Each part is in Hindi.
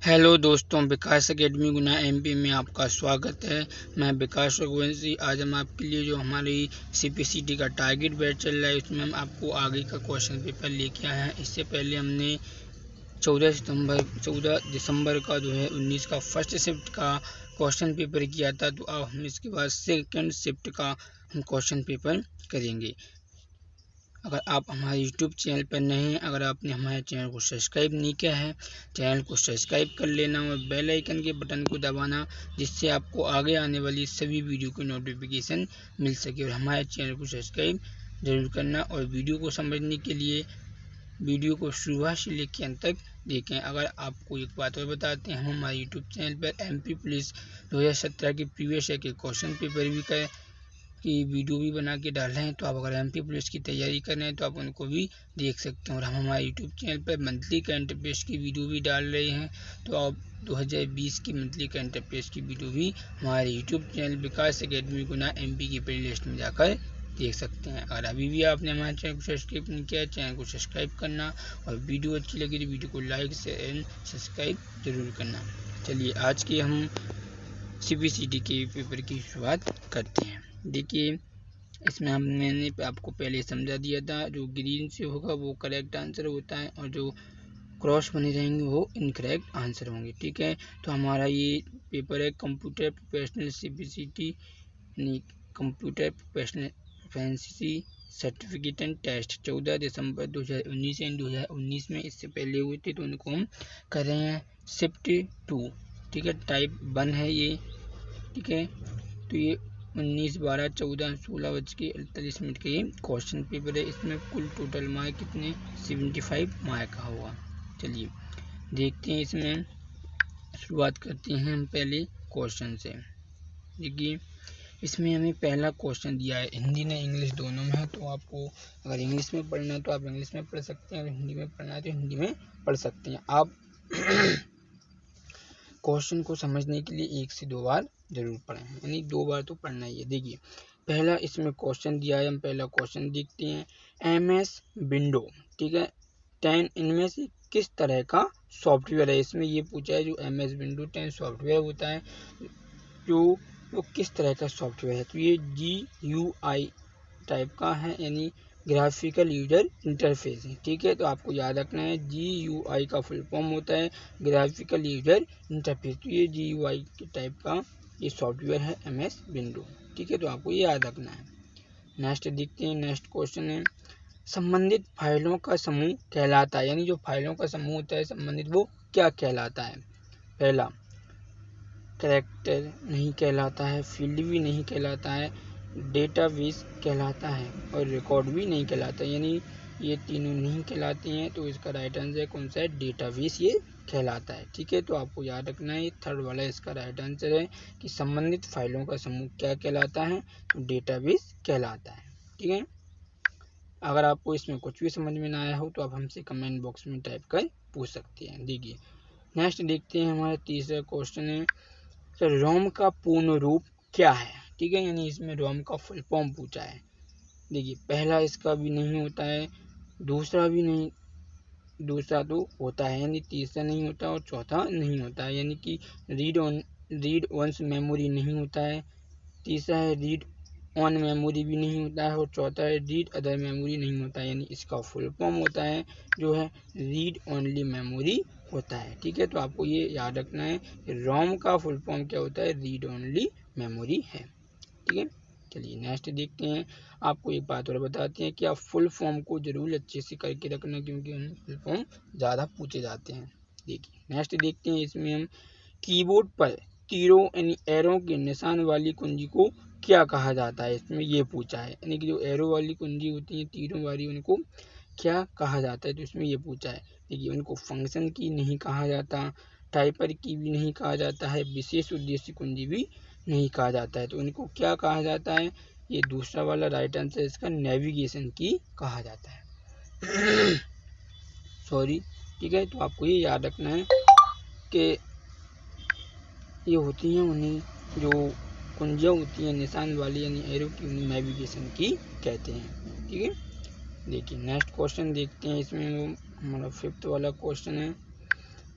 हेलो दोस्तों, विकास अकेडमी गुना एमपी में आपका स्वागत है। मैं विकास रघुवंशी। आज हम आपके लिए जो हमारी सीपीसीटी का टारगेट बैच चल रहा है उसमें हम आपको आगे का क्वेश्चन पेपर लेके आए हैं। इससे पहले हमने 14 दिसंबर का जो है 19 का फर्स्ट शिफ्ट का क्वेश्चन पेपर किया था, तो अब हम इसके बाद सेकंड शिफ्ट का हम क्वेश्चन पेपर करेंगे। अगर आप हमारे यूट्यूब चैनल पर नए हैं, अगर आपने हमारे चैनल को सब्सक्राइब नहीं किया है, चैनल को सब्सक्राइब कर लेना और बेल आइकन के बटन को दबाना, जिससे आपको आगे आने वाली सभी वीडियो की नोटिफिकेशन मिल सके। और हमारे चैनल को सब्सक्राइब जरूर करना और वीडियो को समझने के लिए वीडियो को शुरुआत से लेकर अंत तक देखें। अगर आपको एक बात और बताते हैं, हम हमारे यूट्यूब चैनल पर एमपी पुलिस 2017 के प्रीवियस ईयर के क्वेश्चन पेपर भी की वीडियो भी बना के डाल रहे हैं। तो आप अगर एमपी पुलिस की तैयारी कर रहे हैं तो आप उनको भी देख सकते हैं। और हम हमारे यूट्यूब चैनल पर मंथली करंट अफेयर्स की वीडियो भी डाल रहे हैं, तो आप 2020 की मंथली करंट अफेयर्स की वीडियो भी हमारे यूट्यूब चैनल विकास अकेडमी गुना एमपी की प्ले लिस्ट में जाकर देख सकते हैं। अगर अभी भी आपने हमारे चैनल को सब्सक्राइब नहीं किया, चैनल को सब्सक्राइब करना और वीडियो अच्छी लगी तो वीडियो को लाइक शेयर एंड सब्सक्राइब जरूर करना। चलिए आज के हम सीपीसीटी के पेपर की शुरुआत करते हैं। देखिए, इसमें मैंने आपको पहले समझा दिया था, जो ग्रीन से होगा वो करेक्ट आंसर होता है और जो क्रॉस बने रहेंगे वो इनकरेक्ट आंसर होंगे। ठीक है, तो हमारा ये पेपर है कंप्यूटर प्रोफेशनल सीपीसीटी यानी computer proficiency certificate and test 14 दिसंबर 2019 एंड 2019 में इससे पहले हुए थे, तो उनको हम कर रहे हैं शिफ्ट 2। ठीक है, टाइप 1 है ये। ठीक है, तो ये 19, 12, 14, 16:48 का ये क्वेश्चन पेपर है। इसमें कुल टोटल मार्क कितने 75 मार्क का होगा। चलिए देखते हैं, इसमें शुरुआत करते हैं हम पहले क्वेश्चन से। देखिए, इसमें हमें पहला क्वेश्चन दिया है, हिंदी ने इंग्लिश दोनों में है, तो आपको अगर इंग्लिश में पढ़ना है तो आप इंग्लिश में पढ़ सकते हैं, अगर हिंदी में पढ़ना है तो हिंदी में पढ़ सकते हैं। आप क्वेश्चन को समझने के लिए 1 से 2 बार जरूर पढ़ें, यानी 2 बार तो पढ़ना ही है। देखिए, पहला इसमें क्वेश्चन दिया है, हम पहला क्वेश्चन देखते हैं। एमएस विंडो, ठीक है, 10 इनमें से किस तरह का सॉफ्टवेयर है। इसमें ये पूछा है जो एमएस विंडो 10 सॉफ्टवेयर होता है, जो किस तरह का सॉफ्टवेयर है। तो ये GUI टाइप का है, यानी ग्राफिकल यूजर इंटरफेस है। ठीक है, तो आपको याद रखना है GUI का फुल फॉर्म होता है ग्राफिकल यूजर इंटरफेस। तो ये GUI के टाइप का ये सॉफ्टवेयर है एमएस विंडो। ठीक है, तो आपको ये याद रखना है। नेक्स्ट देखते हैं, नेक्स्ट क्वेश्चन है, संबंधित फाइलों का समूह कहलाता है, यानी जो फाइलों का समूह होता है संबंधित, वो क्या कहलाता है। पहला, कैरेक्टर नहीं कहलाता है, फील्ड भी नहीं कहलाता है, डेटाबेस कहलाता है और रिकॉर्ड भी नहीं कहलाता है, यानी ये तीनों नहीं कहलाते हैं। तो इसका राइट आंसर कौन सा है, डेटाबेस ये कहलाता है। ठीक है, तो आपको याद रखना है, थर्ड वाला इसका राइट आंसर है कि संबंधित फाइलों का समूह क्या कहलाता है, तो डेटाबेस कहलाता है। ठीक है, अगर आपको इसमें कुछ भी समझ में ना आया हो तो आप हमसे कमेंट बॉक्स में टाइप कर पूछ सकते हैं। देखिए, नेक्स्ट देखते हैं, हमारा तीसरा क्वेश्चन है, तो रोम का पूर्ण रूप क्या है। ठीक है, यानी इसमें रोम का फुल फॉर्म पूछा है। देखिए, पहला इसका भी नहीं होता है, दूसरा भी नहीं, दूसरा तो होता है, यानी तीसरा नहीं होता और चौथा नहीं होता है, यानी कि रीड वंस मेमोरी नहीं होता है, तीसरा है रीड ऑन मेमोरी भी नहीं होता है और चौथा है रीड अदर मेमोरी नहीं होता है, यानी इसका फुल फॉर्म होता है जो है रीड ओनली मेमोरी होता है। ठीक है, तो आपको ये याद रखना है कि रोम का फुल फॉर्म क्या होता है, रीड ओनली मेमोरी है। ठीक है, चलिए नेक्स्ट देखते हैं। आपको एक बात और बताते हैं कि आप फुल फॉर्म को जरूर अच्छे से करके रखना, क्योंकि हम फुल फॉर्म ज़्यादा पूछे जाते हैं। देखिए, नेक्स्ट देखते हैं, इसमें हम कीबोर्ड पर तीरों यानी एरो के निशान वाली कुंजी को क्या कहा जाता है। इसमें ये पूछा है, यानी कि जो एरो वाली कुंजी होती है तीरों वाली, उनको क्या कहा जाता है। तो इसमें ये पूछा है, देखिए, उनको फंक्शन की नहीं कहा जाता, टाइपर की भी नहीं कहा जाता है, विशेष उद्देश्य कुंजी भी नहीं कहा जाता है। तो उनको क्या कहा जाता है, ये दूसरा वाला राइट आंसर इसका नेविगेशन की कहा जाता है। सॉरी। ठीक है, तो आपको ये याद रखना है कि ये होती हैं, उन्हें जो कुंजियाँ होती हैं निशान वाली यानी एरो की, उन्हें नेविगेशन की कहते हैं। ठीक है, देखिए नेक्स्ट क्वेश्चन देखते हैं। इसमें हमारा फिफ्थ वाला क्वेश्चन है,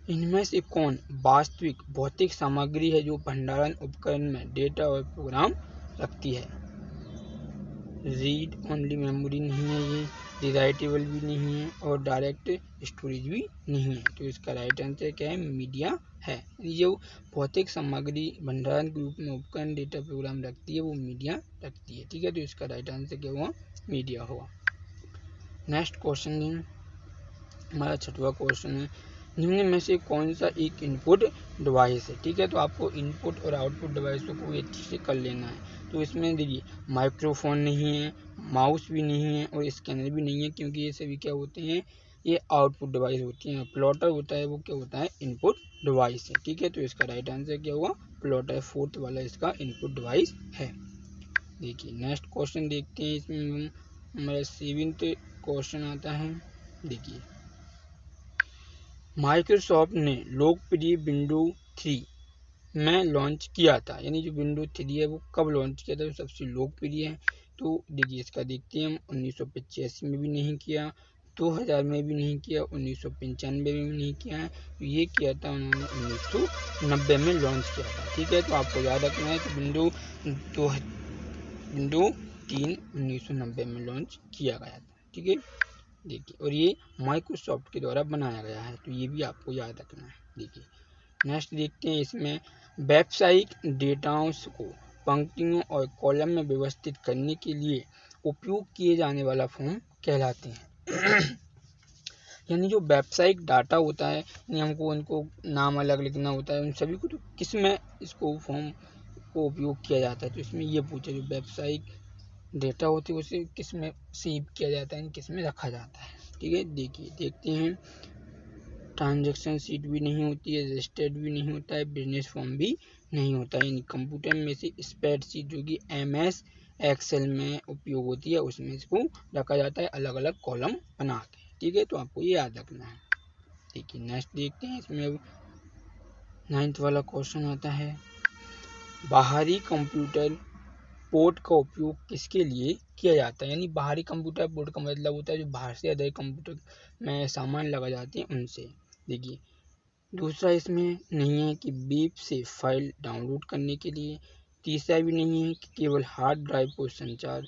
इनमें से कौन वास्तविक भौतिक सामग्री है जो भंडारण उपकरण में डेटा और प्रोग्राम रखती है? रीड ओनली मेमोरी नहीं है, ये डिराइटेबल भी नहीं है और डायरेक्ट स्टोरेज भी नहीं है। तो इसका राइट आंसर क्या है? मीडिया है। जो भौतिक सामग्री भंडारण के रूप में उपकरण डेटा प्रोग्राम रखती है वो मीडिया रखती है। ठीक है, तो इसका राइट आंसर क्या हुआ? मीडिया हुआ। नेक्स्ट क्वेश्चन हमारा 6वां क्वेश्चन है, निम्न में से कौन सा एक इनपुट डिवाइस है? ठीक है, तो आपको इनपुट और आउटपुट डिवाइसों को अच्छे से कर लेना है। तो इसमें देखिए माइक्रोफोन नहीं है, माउस भी नहीं है और स्कैनर भी नहीं है, क्योंकि ये सभी क्या होते हैं? ये आउटपुट डिवाइस होती हैं। प्लॉटर होता है वो क्या होता है? इनपुट डिवाइस है। ठीक है, तो इसका राइट आंसर क्या हुआ? प्लॉटर 4th वाला इसका इनपुट डिवाइस है। देखिए नेक्स्ट क्वेश्चन देखते हैं, इसमें हमारा 7th क्वेश्चन आता है। देखिए माइक्रोसॉफ्ट ने लोकप्रिय विंडो 3 में लॉन्च किया था, यानी जो विंडो 3 है वो कब लॉन्च किया था? तो सबसे लोकप्रिय है। तो देखिए इसका देखते हैं हम, 1985 में भी नहीं किया, 2000 में भी नहीं किया, 1995 में भी नहीं किया है। तो ये किया था उन्होंने 1990 में लॉन्च किया था। ठीक है, तो आपको याद रखना है कि विंडो 3 1990 में लॉन्च किया गया था। ठीक है, देखिए और ये माइक्रोसॉफ्ट के द्वारा बनाया गया है, तो ये भी आपको याद रखना है। देखिए नेक्स्ट देखते हैं, इसमें व्यावसायिक डेटाओं को पंक्तियों और कॉलम में व्यवस्थित करने के लिए उपयोग किए जाने वाला फॉर्म कहलाते हैं। यानी जो व्यावसायिक डाटा होता है, यानी हमको उनको नाम अलग लिखना होता है, उन सभी को तो किस में इसको फॉर्म को उपयोग किया जाता है? तो इसमें ये पूछा, जो व्यावसायिक डेटा होती है उसे किस में सेव किया जाता है, किस में रखा जाता है? ठीक है, देखिए देखते हैं, ट्रांजैक्शन शीट भी नहीं होती है, रजिस्टर्ड भी नहीं होता है, बिजनेस फॉर्म भी नहीं होता है। यानी कंप्यूटर में से स्प्रेडशीट जो कि MS एक्सेल में उपयोग होती है उसमें इसको रखा जाता है अलग अलग कॉलम बना के। ठीक है, तो आपको ये याद रखना है। देखिए नेक्स्ट देखते हैं, इसमें अब 9th वाला क्वेश्चन आता है, बाहरी कंप्यूटर पोर्ट का उपयोग किसके लिए किया जाता है? यानी बाहरी कंप्यूटर पोर्ट का मतलब होता है जो बाहर से अदर कंप्यूटर में सामान लगा जाते हैं उनसे। देखिए दूसरा इसमें नहीं है कि वेब से फाइल डाउनलोड करने के लिए। तीसरा भी नहीं है कि केवल हार्ड ड्राइव को संचार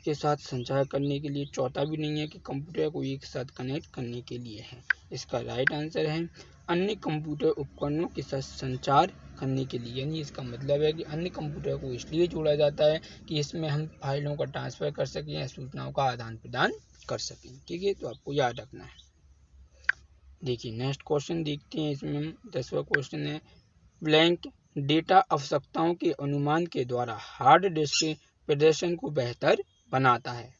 के साथ संचार करने के लिए। चौथा भी नहीं है कि कंप्यूटर को एक साथ कनेक्ट करने के लिए है। इसका राइट आंसर है अन्य कंप्यूटर उपकरणों के साथ संचार करने के लिए। यानी इसका मतलब है कि अन्य कंप्यूटर को इसलिए जोड़ा जाता है कि इसमें हम फाइलों का ट्रांसफ़र कर सकें या सूचनाओं का आदान प्रदान कर सकें। ठीक है, तो आपको याद रखना है। देखिए नेक्स्ट क्वेश्चन देखते हैं, इसमें हम 10वां क्वेश्चन है, ब्लैंक डेटा आवश्यकताओं के अनुमान के द्वारा हार्ड डिस्क प्रदर्शन को बेहतर बनाता है।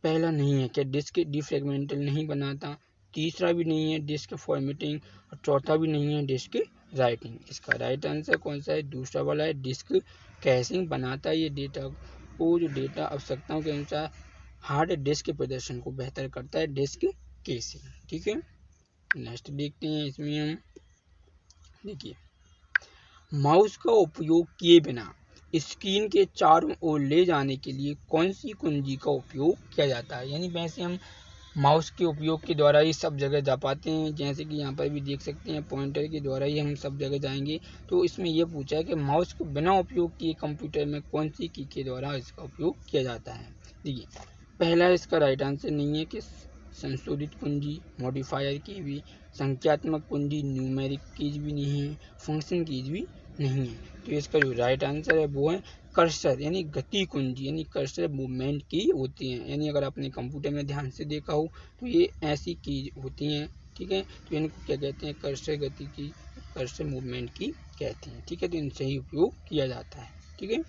पहला नहीं है कि डिस्क डिफ्रेगमेंटल नहीं बनाता, तीसरा भी नहीं है डिस्क फॉर्मेटिंग और चौथा भी नहीं है डिस्क राइटिंग। इसका राइट आंसर कौन सा है? दूसरा वाला है, डिस्क कैशिंग बनाता है। ये डेटा को जो डेटा आवश्यकताओं के अनुसार हार्ड डिस्क के प्रदर्शन को बेहतर करता है, डिस्क कैशिंग। ठीक है, नेक्स्ट देखते हैं, इसमें हम देखिए माउस का उपयोग किए बिना स्क्रीन के चारों ओर ले जाने के लिए कौन सी कुंजी का उपयोग किया जाता है? यानी वैसे हम माउस के उपयोग के द्वारा ही सब जगह जा पाते हैं, जैसे कि यहाँ पर भी देख सकते हैं पॉइंटर के द्वारा ही हम सब जगह जाएंगे। तो इसमें यह पूछा है कि माउस को बिना उपयोग किए कंप्यूटर में कौन सी की के द्वारा इसका उपयोग किया जाता है? देखिए पहला इसका राइट आंसर नहीं है कि संशोधित कुंजी, मॉडिफायर की भी, संख्यात्मक कुंजी, न्यूमेरिक कीज भी नहीं है, फंक्शन कीज भी नहीं है। तो इसका जो राइट आंसर है वो है कर्सर, यानी गति कुंजी, यानी कर्सर मूवमेंट की होती हैं। यानी अगर आपने कंप्यूटर में ध्यान से देखा हो तो ये ऐसी कीज होती हैं। ठीक है, तो इनको क्या कहते हैं? कर्सर गति की, कर्सर मूवमेंट की कहते हैं। ठीक है, तो इनसे ही उपयोग किया जाता है। ठीक है,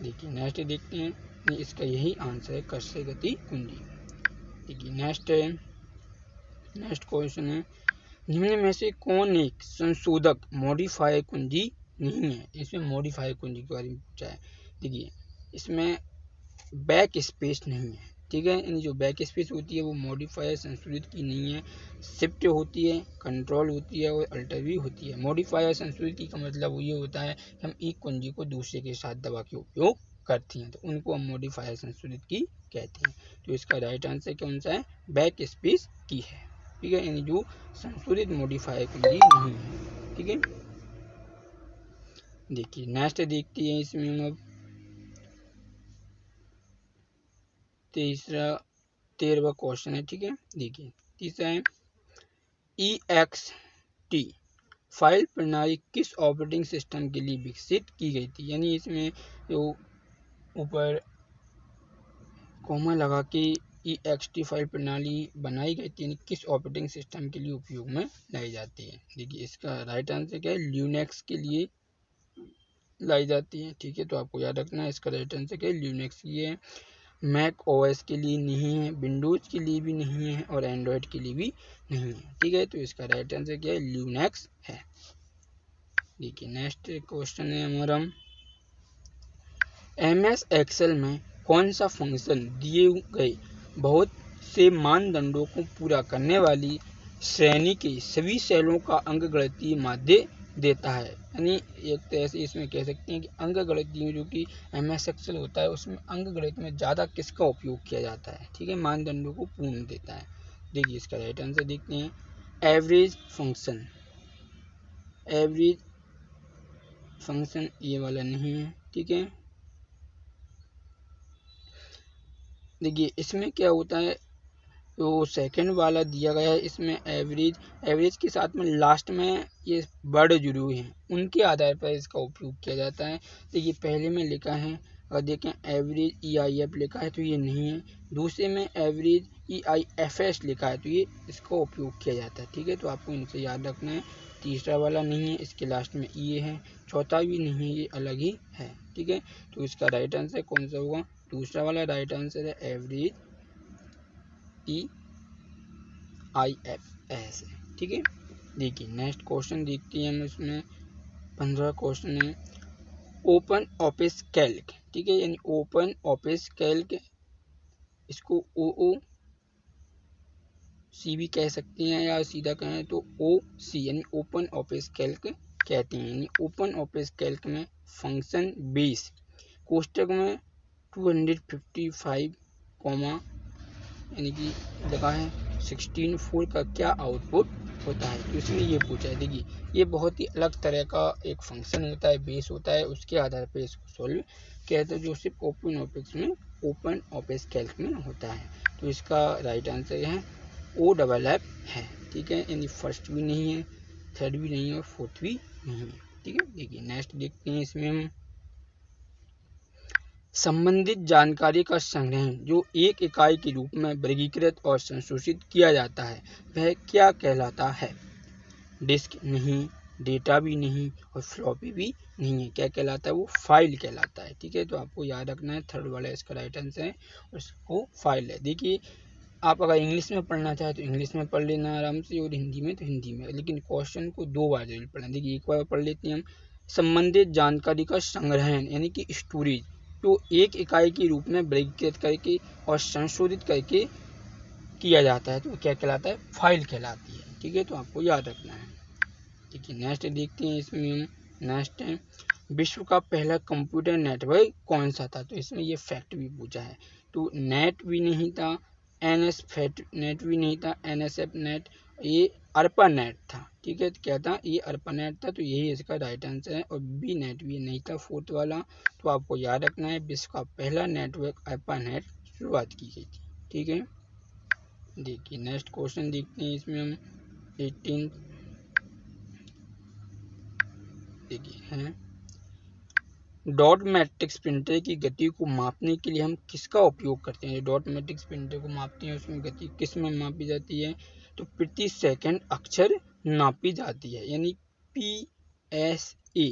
देखिए नेक्स्ट देखते हैं, इसका यही आंसर है कर्सर गति कुंजी। देखिए नेक्स्ट क्वेश्चन है, निम्न में से कौन एक संशोधक मॉडिफायर कुंजी नहीं है? इसमें मॉडिफायर कुंजी के बारे में पूछा है। देखिए इसमें बैक स्पेस नहीं है। ठीक है, यानी जो बैक स्पेस होती है वो मॉडिफायर संशोधित की नहीं है। शिफ्ट होती है, कंट्रोल होती है और अल्टर भी होती है। मॉडिफायर संशोधित की का मतलब ये होता है कि हम एक कुंजी को दूसरे के साथ दबा के उपयोग करती हैं, तो उनको हम मॉडिफायर संशोधित की कहते हैं। तो इसका राइट आंसर कौन सा है? बैक स्पेस की है। ठीक है, यानी जो संशोधित मॉडिफायर कुंजी नहीं है। ठीक है, देखिए नेक्स्ट देखते हैं इसमें हम अब 13वां क्वेश्चन है। ठीक है, देखिए तीसरा है EXT फाइल प्रणाली किस ऑपरेटिंग सिस्टम के लिए विकसित की गई थी। यानी इसमें जो ऊपर कोमा लगा के EXT फाइल प्रणाली बनाई गई थी, यानी किस ऑपरेटिंग सिस्टम के लिए उपयोग में लाई जाती है। देखिए इसका राइट आंसर क्या है, लिनक्स के लिए लाई जाती है। ठीक है, तो आपको याद रखना है इसका राइट आंसर क्या है, लिनक्स की है। मैक ओएस के लिए नहीं है, विंडोज के लिए भी नहीं है और एंड्रॉयड के लिए भी नहीं है। ठीक है, तो इसका राइट आंसर क्या है, लिनक्स है। देखिए नेक्स्ट क्वेश्चन है हमारा MS एक्सेल में कौन सा फंक्शन दिए गए बहुत से मानदंडों को पूरा करने वाली श्रेणी के सभी सेलों का अंकगणितीय माध्य देता है। यानी एक तरह से इसमें कह सकते हैं कि अंकगणितीय जो कि MS एक्सेल होता है उसमें अंकगणित में ज़्यादा किसका उपयोग किया जाता है। ठीक है, मानदंडों को पूर्ण देता है। देखिए इसका राइट आंसर देखते हैं, एवरेज फंक्शन। एवरेज फंक्शन ये वाला नहीं है। ठीक है, देखिए इसमें क्या होता है, तो सेकंड वाला दिया गया है, इसमें एवरेज के साथ में लास्ट में ये वर्ड जुड़े हुए हैं, उनके आधार पर इसका उपयोग किया जाता है। देखिए पहले में लिखा है, अगर देखें एवरेज EIF लिखा है तो ये नहीं है। दूसरे में एवरेज EIFS लिखा है तो ये इसका उपयोग किया जाता है। ठीक है, तो आपको इनसे याद रखना है। तीसरा वाला नहीं है, इसके लास्ट में ये है। चौथा भी नहीं है, ये अलग ही है। ठीक है, तो इसका राइट आंसर कौन सा होगा, दूसरा वाला राइट आंसर है एवरेज EIFS। ठीक है, देखिए नेक्स्ट क्वेश्चन देखते हैं हम। इसमें 15 क्वेश्चन है, ओपन ऑफिस कैल्क। ठीक है, यानी ओपन ऑफिस कैल्क, इसको OOC भी कह सकते हैं या सीधा कहें तो OC यानी ओपन ऑफिस कैल्क कहते हैं। यानी ओपन ऑफिस कैल्क में फंक्शन बेस कोष्टक में 255 कॉमा यानी कि लगा है 16 का क्या आउटपुट होता है, तो इसमें ये पूछा है। देखिए ये बहुत ही अलग तरह का एक फंक्शन होता है, बेस होता है, उसके आधार पर इसको सोल्व किया जाता है, जो सिर्फ ओपन ऑफिस कैल्क में होता है। तो इसका राइट आंसर है OFF है। ठीक है, यानी फर्स्ट भी नहीं है, थर्ड भी नहीं है और फोर्थ भी नहीं है। ठीक है, देखिए नेक्स्ट देखते हैं। इसमें हम संबंधित जानकारी का संग्रह जो एक इकाई के रूप में वर्गीकृत और संशोधित किया जाता है वह क्या कहलाता है। डिस्क नहीं, डेटा भी नहीं और फ्लॉपी भी नहीं है, क्या कहलाता है, वो फाइल कहलाता है। ठीक है, तो आपको याद रखना है, थर्ड वाला इसका राइट आंसर है और इसको फाइल है। देखिए आप अगर इंग्लिश में पढ़ना चाहे तो इंग्लिश में पढ़ लेना आराम से, और हिंदी में तो हिंदी में, लेकिन क्वेश्चन को 2 बार जरूर पढ़ना। देखिए एक बार पढ़ लेते हैं हम, संबंधित जानकारी का संग्रहण यानी कि स्टोरेज तो एक इकाई के रूप में वर्गीकृत करके और संशोधित करके किया जाता है तो क्या कहलाता है, फाइल कहलाती है। ठीक है, तो आपको याद रखना है। ठीक है, नेक्स्ट देखते हैं। इसमें हम नेक्स्ट है, विश्व का पहला कंप्यूटर नेटवर्क कौन सा था, तो इसमें ये फैक्ट भी पूछा है। तो नेट भी नहीं था, NS नेट भी नहीं था, NSF नेट, ये अर्पा नेट था। ठीक है, तो क्या था, ये अर्पा नेट था, तो यही इसका राइट आंसर है। और बी नेट भी नहीं था, फोर्थ वाला। तो आपको याद रखना है, विश्व का पहला नेटवर्क अर्पा नेट शुरुआत की गई थी। ठीक है, देखिए नेक्स्ट क्वेश्चन देखते हैं। इसमें हम 18 देखिए है, डॉट मैट्रिक्स प्रिंटर की गति को मापने के लिए हम किसका उपयोग करते हैं। डॉट मैट्रिक्स प्रिंटर को मापते हैं, उसमें गति किस में मापी जाती है, तो प्रति सेकंड अक्षर नापी जाती है, यानी PSA।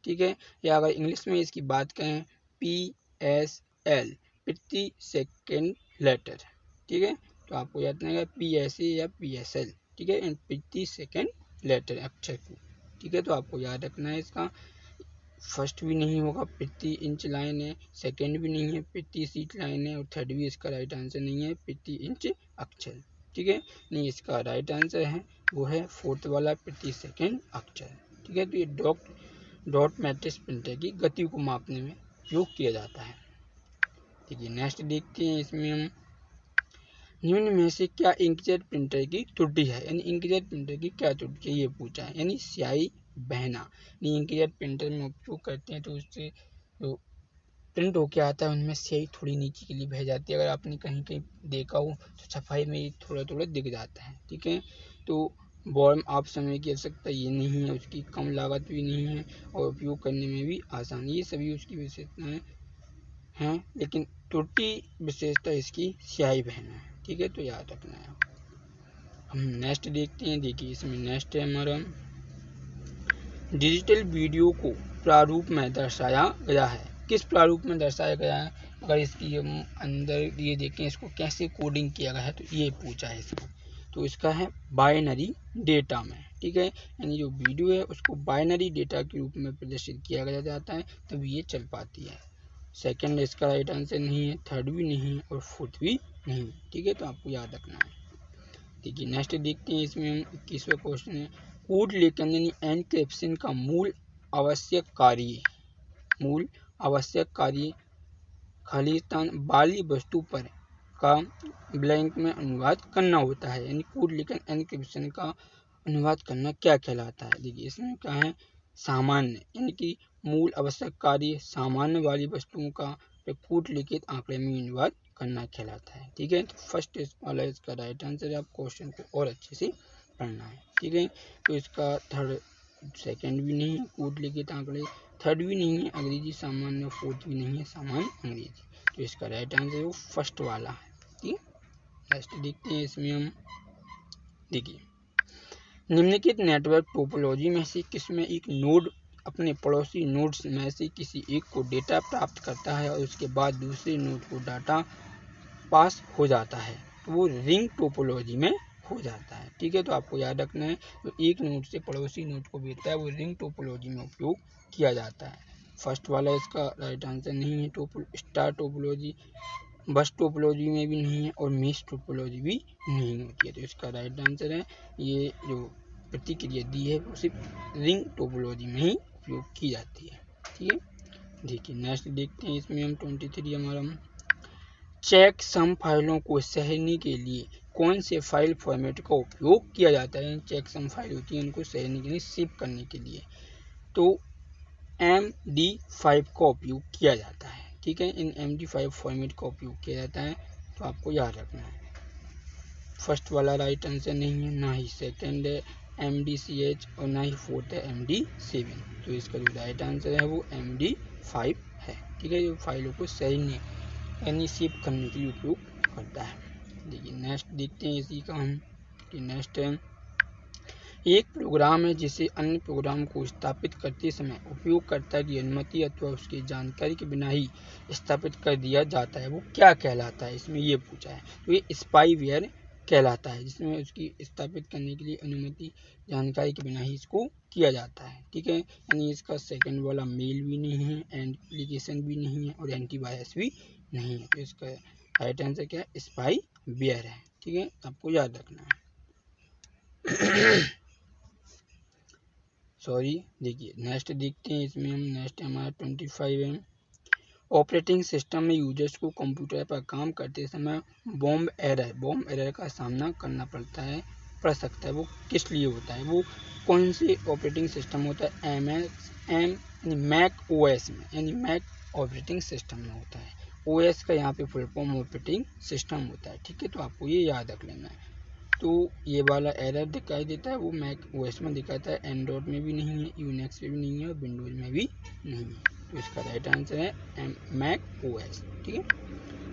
ठीक है, या अगर इंग्लिश में इसकी बात करें PSL, प्रति सेकंड लेटर। ठीक है, तो आपको याद रहेगा PSA या PSL। ठीक है, प्रति सेकंड लेटर अक्षर को। ठीक है, तो आपको याद रखना है। इसका फर्स्ट भी नहीं होगा, प्रति इंच लाइन है, सेकंड भी नहीं है, प्रति सीट लाइन है, और थर्ड भी इसका राइट आंसर नहीं है, प्रति इंच अक्षर। ठीक है, नहीं इसका राइट आंसर है वो है फोर्थ वाला, प्रति सेकंड अक्षर। ठीक है, तो ये डॉट मैट्रिक्स प्रिंटर की गति को मापने में उपयोग किया जाता है। ठीक है, नेक्स्ट देखते हैं। इसमें हम निम्न में से क्या इंकजेट प्रिंटर की त्रुटि है, यानी इंकजेट प्रिंटर की क्या त्रुटि है ये पूछा है, यानी स्याही बहना। इंकजेट प्रिंटर में उपयोग करते हैं तो उससे जो प्रिंट होके आता है उनमें स्याही थोड़ी नीचे के लिए बह जाती है। अगर आपने कहीं कहीं देखा हो तो सफाई में थोड़ा थोड़ा दिख जाता है, ठीक है। तो वार्म आप समय की आवश्यकता ये नहीं है, उसकी कम लागत भी नहीं है और उपयोग करने में भी आसान, ये सभी उसकी विशेषताएं हैं। लेकिन त्रुटि विशेषता इसकी स्याही बहना है, ठीक है, तो याद रखना है। हम नेक्स्ट देखते हैं। देखिए इसमें नेक्स्ट है हमारा डिजिटल वीडियो को प्रारूप में दर्शाया गया है। किस प्रारूप में दर्शाया गया है, अगर इसकी हम अंदर ये देखें इसको कैसे कोडिंग किया गया है तो ये पूछा है इसमें। तो इसका है बाइनरी डेटा में, ठीक है, यानी जो वीडियो है उसको बाइनरी डेटा के रूप में प्रदर्शित किया गया जाता है तभी ये चल पाती है। सेकंड इसका राइट आंसर नहीं है, थर्ड भी नहीं है और फोर्थ भी नहीं, ठीक है, तो आपको याद रखना है। देखिए नेक्स्ट देखते हैं। इसमें हम 21वां क्वेश्चन है, कोड लेखन यानी एनक्रिप्शन का मूल आवश्यक कार्य खालिस्तान वाली वस्तु पर का ब्लैंक में अनुवाद करना होता है, यानी कोड लेखन एनक्रिप्शन का अनुवाद करना क्या कहलाता है। देखिए इसमें क्या है, सामान्य यानी कि मूल आवश्यक कार्य सामान्य वाली वस्तुओं का कूट लिखित आंकड़े में अनुवाद करना कहलाता है, ठीक है। तो फर्स्ट वाला इसका राइट आंसर है, आप क्वेश्चन को और अच्छे से पढ़ना है, ठीक है। तो इसका थर्ड सेकंड भी नहीं है, कूट लिखित आंकड़े, थर्ड भी नहीं है अंग्रेजी सामान्य, फोर्थ भी नहीं है सामान्य अंग्रेजी। तो इसका राइट आंसर वो फर्स्ट वाला है, ठीक है। नेक्स्ट देखते हैं। इसमें हम देखिए निम्नलिखित नेटवर्क टोपोलॉजी में से किसमें एक नोड अपने पड़ोसी नोड्स में से किसी एक को डेटा प्राप्त करता है और उसके बाद दूसरे नोड को डाटा पास हो जाता है, तो वो रिंग टोपोलॉजी में हो जाता है, ठीक है। तो आपको याद रखना है, तो एक नोड से पड़ोसी नोड को भेजता है वो रिंग टोपोलॉजी में उपयोग किया जाता है। फर्स्ट वाला इसका राइट आंसर नहीं है, स्टार टोपोलॉजी, बस टोपोलॉजी में भी नहीं है और मेश टोपोलॉजी भी नहीं होती है। तो इसका राइट आंसर है, ये जो प्रतिक्रिया दी है वो सिर्फ रिंग टोपोलॉजी में ही उपयोग की जाती है, ठीक है। देखिए नेक्स्ट देखते हैं। इसमें हम 23 हमारा चेक सम फाइलों को सहेजने के लिए कौन से फाइल फॉर्मेट का उपयोग किया जाता है। चेक सम फाइल होती है उनको सहेजने के लिए, सेव करने के लिए तो MD5 का उपयोग किया जाता है, ठीक है। इन MD5 फॉर्मेट का उपयोग किया जाता है, तो आपको याद रखना है। फर्स्ट वाला राइट आंसर नहीं है, ना ही सेकंड है MDCH और ना ही फोर्थ है MD7। तो इसका जो राइट आंसर है वो MD5 है, ठीक है, जो फाइलों को सहेजने यानी सेव करने के लिए उपयोग करता है। देखिए नेक्स्ट देखते हैं इसी का हम कि नेक्स्ट है, एक प्रोग्राम है जिसे अन्य प्रोग्राम को स्थापित करते समय उपयोगकर्ता की अनुमति अथवा उसकी जानकारी के बिना ही स्थापित कर दिया जाता है, वो क्या कहलाता है, इसमें ये पूछा है। तो ये स्पाईवेयर कहलाता है, जिसमें उसकी स्थापित करने के लिए अनुमति जानकारी के बिना ही इसको किया जाता है, ठीक है। यानी इसका सेकंड वाला मेल भी नहीं है, एप्लीकेशन भी नहीं है और एंटीवायरस भी नहीं है। तो इसका राइट आंसर क्या है, स्पाईवेयर है, ठीक है, आपको याद रखना है। सॉरी, देखिए नेक्स्ट देखते हैं। इसमें हम नेक्स्ट हमारा 25 है, ऑपरेटिंग सिस्टम में यूजर्स को कंप्यूटर पर काम करते समय बॉम्ब एरर का सामना करना पड़ सकता है, वो किस लिए होता है, वो कौन से ऑपरेटिंग सिस्टम होता है, मैक OS में, यानी मैक ऑपरेटिंग सिस्टम में होता है। OS का यहाँ पे फुल फॉर्म ऑपरेटिंग सिस्टम होता है, ठीक है, तो आपको ये याद रख लेना है। तो ये वाला एरर दिखाई देता है वो मैक OS में दिखाता है, एंड्रॉयड में भी नहीं है, यूनिक्स में भी नहीं है और विंडोज में भी नहीं है। तो इसका राइट आंसर है मैक OS, ठीक है।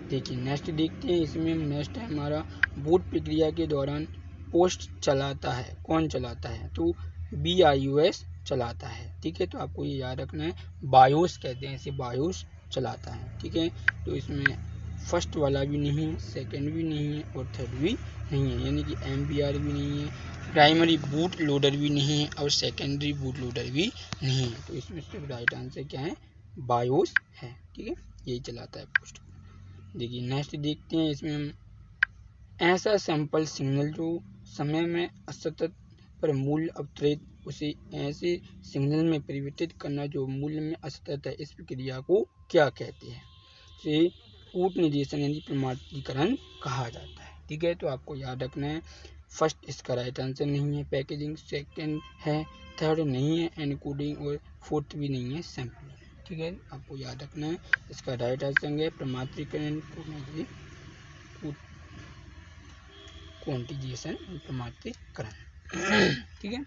देखिए नेक्स्ट देखते हैं। इसमें नेक्स्ट है हमारा बूट प्रक्रिया के दौरान पोस्ट चलाता है, कौन चलाता है, तो BIOS चलाता है, ठीक है। तो आपको ये याद रखना है, बायोस कहते हैं इसे, बायोस चलाता है, ठीक है। तो इसमें फर्स्ट वाला भी नहीं है, सेकंड भी नहीं है और थर्ड भी नहीं है, यानी कि MBR भी नहीं है, प्राइमरी बूट लोडर भी नहीं है और सेकेंडरी बूट लोडर भी नहीं है। तो इसमें सिर्फ राइट आंसर क्या है, बायोस है, ठीक है, यही चलाता है पोस्ट। देखिए नेक्स्ट देखते हैं। इसमें हम ऐसा सैंपल सिग्नल जो समय में असतत पर मूल्य अवतरित, उसे ऐसे सिग्नल में परिवर्तित करना जो मूल्य में असतत है, इस प्रक्रिया को क्या कहते हैं, से कूट निर्देशन यानी प्रमाणीकरण कहा जाता है, ठीक है, तो आपको याद रखना है फर्स्ट इसका राइट आंसर नहीं है पैकेजिंग, सेकंड है, थर्ड नहीं है एनकोडिंग और फोर्थ भी नहीं है सैम्पलिंग। ठीक है, आपको याद रखना है इसका राइट आंसर है प्रमात्रीकरण, क्वांटिजेशन प्रमात्रीकरण। ठीक है,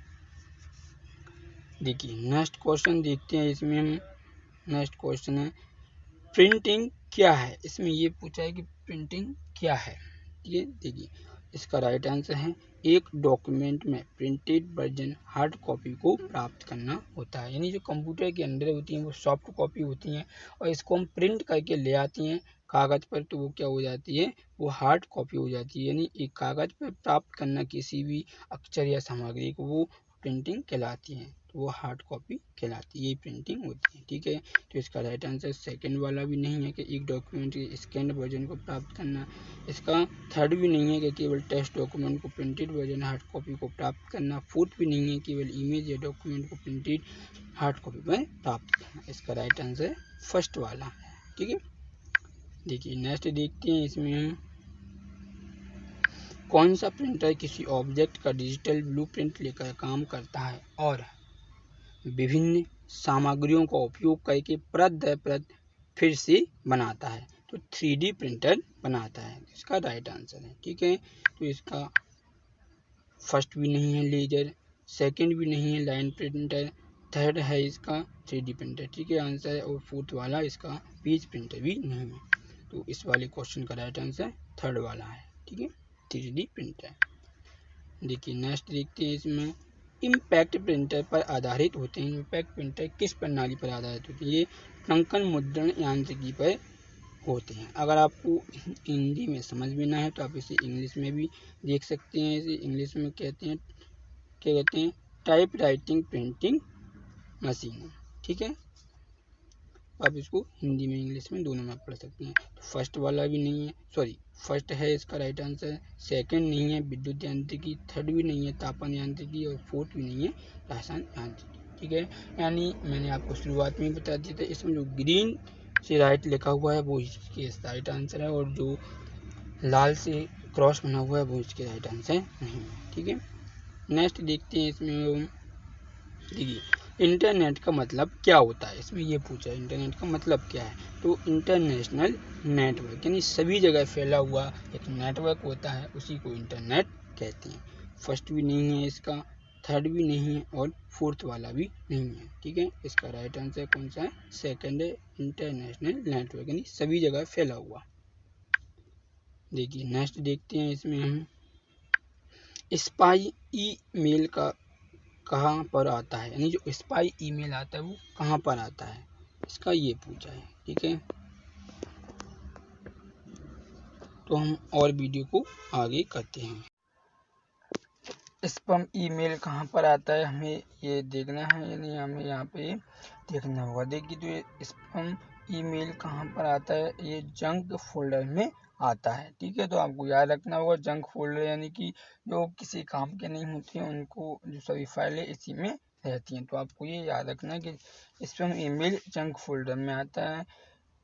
देखिए नेक्स्ट क्वेश्चन देखते हैं। इसमें हम नेक्स्ट क्वेश्चन है प्रिंटिंग क्या है। इसमें ये पूछा है कि प्रिंटिंग क्या है। ये देखिए इसका राइट आंसर है एक डॉक्यूमेंट में प्रिंटेड वर्जन हार्ड कॉपी को प्राप्त करना होता है। यानी जो कंप्यूटर के अंदर होती हैं वो सॉफ्ट कॉपी होती हैं और इसको हम प्रिंट करके ले आती हैं कागज़ पर, तो वो क्या हो जाती है, वो हार्ड कॉपी हो जाती है। यानी एक कागज़ पर प्राप्त करना किसी भी अक्षर या सामग्री को वो प्रिंटिंग कहलाती है, तो वो हार्ड कॉपी कहलाती है, यही प्रिंटिंग होती है। ठीक है, तो इसका राइट आंसर सेकंड वाला भी नहीं है कि एक डॉक्यूमेंट के स्कैन वर्जन को प्राप्त करना। इसका थर्ड भी नहीं है कि केवल टेक्स्ट डॉक्यूमेंट को प्रिंटेड वर्जन हार्ड कॉपी को प्राप्त करना। फोर्थ भी नहीं है केवल इमेज या डॉक्यूमेंट को प्रिंटेड हार्ड कॉपी में प्राप्त करना। इसका राइट आंसर फर्स्ट वाला है। ठीक है, देखिए नेक्स्ट देखते हैं। इसमें हम कौन सा प्रिंटर किसी ऑब्जेक्ट का डिजिटल ब्लूप्रिंट लेकर काम करता है और विभिन्न सामग्रियों का उपयोग करके परत दर परत फिर से बनाता है, तो 3D प्रिंटर बनाता है। इसका राइट आंसर है। ठीक है, तो इसका फर्स्ट भी नहीं है लेजर, सेकंड भी नहीं है लाइन प्रिंटर, थर्ड है इसका 3D प्रिंटर। ठीक है आंसर है, और फोर्थ वाला इसका पेज प्रिंटर भी नहीं है, तो इस वाले क्वेश्चन का राइट आंसर थर्ड वाला है। ठीक है, 3D प्रिंटर। देखिए नेक्स्ट देखते हैं। इसमें इम्पैक्ट प्रिंटर पर आधारित होते हैं। इम्पैक्ट प्रिंटर किस प्रणाली पर आधारित होते हैं, ये टंकन मुद्रण यांत्रिकी पर होते हैं। अगर आपको हिंदी में समझ में ना है तो आप इसे इंग्लिश में भी देख सकते हैं। इसे इंग्लिश में कहते हैं, क्या कहते हैं, टाइप राइटिंग प्रिंटिंग मशीन। ठीक है, आप इसको हिंदी में इंग्लिश में दोनों में पढ़ सकते हैं। तो फर्स्ट वाला भी नहीं है, सॉरी फर्स्ट है इसका राइट आंसर, सेकंड नहीं है विद्युत यांत्रिकी, थर्ड भी नहीं है तापन यांत्रिकी और फोर्थ भी नहीं है रसायन यांत्रिकी। ठीक है, यानी मैंने आपको शुरुआत में बता दिया था इसमें जो ग्रीन से राइट लिखा हुआ है वो इसके राइट आंसर है और जो लाल से क्रॉस बना हुआ है वो इसके राइट आंसर नहीं है। ठीक है, नेक्स्ट देखते हैं। इसमें देखिए इंटरनेट का मतलब क्या होता है। इसमें ये पूछा है इंटरनेट का मतलब क्या है, तो इंटरनेशनल नेटवर्क यानी सभी जगह फैला हुआ एक नेटवर्क होता है, उसी को इंटरनेट कहते हैं। फर्स्ट भी नहीं है इसका, थर्ड भी नहीं है और फोर्थ वाला भी नहीं है। ठीक है, इसका राइट आंसर कौन सा है, सेकंड है, इंटरनेशनल नेटवर्क यानी सभी जगह फैला हुआ। देखिए नेक्स्ट देखते हैं। इसमें हम स्पाई ईमेल का कहाँ पर आता है, यानी जो स्पाई ईमेल आता है वो कहाँ पर आता है, इसका ये पूछा है। ठीक है, तो हम और वीडियो को आगे करते हैं। स्पैम ईमेल कहाँ पर आता है हमें ये देखना है, यानी हमें यहाँ पे देखना होगा। देखिए तो ये स्पैम ईमेल कहाँ पर आता है, ये जंक फोल्डर में आता है। ठीक है, तो आपको याद रखना होगा जंक फोल्डर यानी कि जो किसी काम के नहीं होती हैं उनको जो सभी फाइलें इसी में रहती हैं, तो आपको ये याद रखना है कि स्पैम ईमेल जंक फोल्डर में आता है।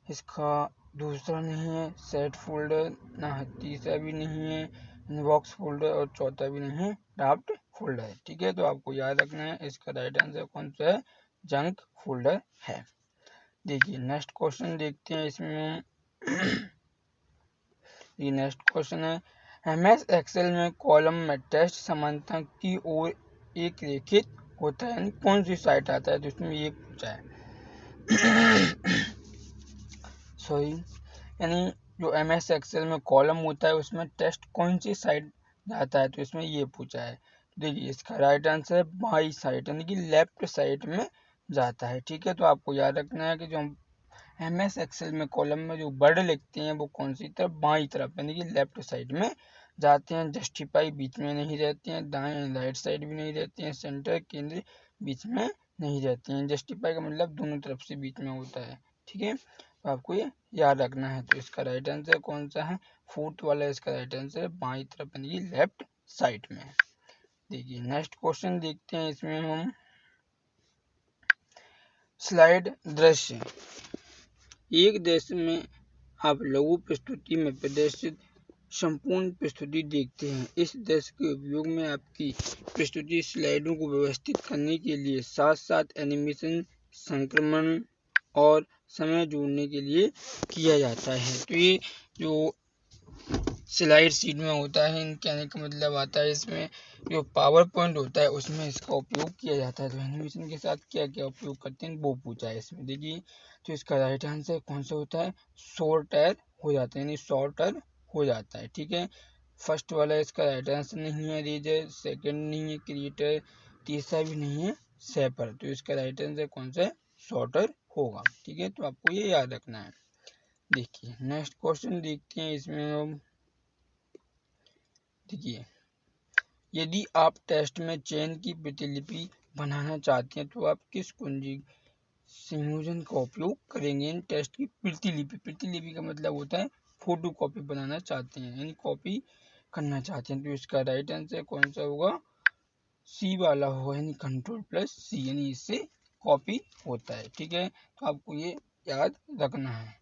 इसका दूसरा नहीं है सेट फोल्डर, ना तीसरा भी नहीं है इनबॉक्स फोल्डर और चौथा भी नहीं है ड्राफ्ट फोल्डर है। ठीक है, तो आपको याद रखना है इसका राइट आंसर कौन सा है, जंक फोल्डर है। देखिए नेक्स्ट क्वेश्चन देखते हैं। इसमें ये नेक्स्ट क्वेश्चन है MS एक्सेल में कॉलम में टेस्ट समानता की ओर एक रेखित होता है, यानी कौन सी साइट आता है, तो इसमें ये पूछा है सॉरी, यानी जो MS एक्सेल में कॉलम होता है उसमें टेस्ट कौन सी साइड जाता है, तो इसमें ये पूछा है। देखिए इसका राइट आंसर है बाई साइड यानी कि लेफ्ट साइड में जाता है। ठीक है, तो आपको याद रखना है कि जो MS एक्सेल में कॉलम में जो वर्ड लिखते हैं वो कौन सी तरफ, बाई तरफ यानी कि लेफ्ट साइड में जाते हैं। जस्टिफाई बीच में नहीं रहते हैं, दाएं राइट साइड भी नहीं रहते हैं, सेंटर केंद्र बीच में नहीं रहते हैं। जस्टिफाई का मतलब दोनों तरफ से बीच में होता है। ठीक है, तो आपको ये याद रखना है। तो इसका राइट आंसर कौन सा है, फोर्थ वाला इसका राइट आंसर है बाई तरफ यानी कि लेफ्ट साइड में। देखिए नेक्स्ट क्वेश्चन देखते हैं। इसमें हम स्लाइड दृश्य, एक दृश्य में आप लघु प्रस्तुति में प्रदर्शित संपूर्ण प्रस्तुति देखते हैं। इस दृश्य के उपयोग में आपकी प्रस्तुति स्लाइडों को व्यवस्थित करने के लिए साथ साथ एनिमेशन, संक्रमण और समय जोड़ने के लिए किया जाता है। तो ये जो स्लाइड शीट में होता है, इन कहने का मतलब आता है इसमें जो पावर पॉइंट होता है उसमें इसका उपयोग किया जाता है। तो एनिमेशन के साथ क्या क्या उपयोग करते हैं वो पूछा है इसमें। देखिए तो इसका राइट आंसर कौन सा होता है, शॉर्टर हो जाता है, यानी शॉर्टर हो जाता है। ठीक है, फर्स्ट वाला इसका राइट आंसर नहीं है रीजर, सेकंड नहीं है क्रिएटर, तीसरा भी नहीं है सेपर। तो इसका राइट आंसर कौन सा है, शॉर्टर होगा। ठीक है, तो आपको ये याद रखना है। देखिए नेक्स्ट क्वेश्चन देखते हैं इसमें हम। देखिए यदि आप टेस्ट में चेन की प्रतिलिपि बनाना चाहते हैं तो आप किस कुंजी संयोजन का उपयोग करेंगे। इन टेस्ट की प्रतिलिपि का मतलब होता है फोटो कॉपी बनाना चाहते हैं, यानी कॉपी करना चाहते हैं। तो इसका राइट आंसर कौन सा होगा, सी वाला होगा, यानी कंट्रोल+C, यानी इससे कॉपी होता है। ठीक है, तो आपको ये याद रखना है।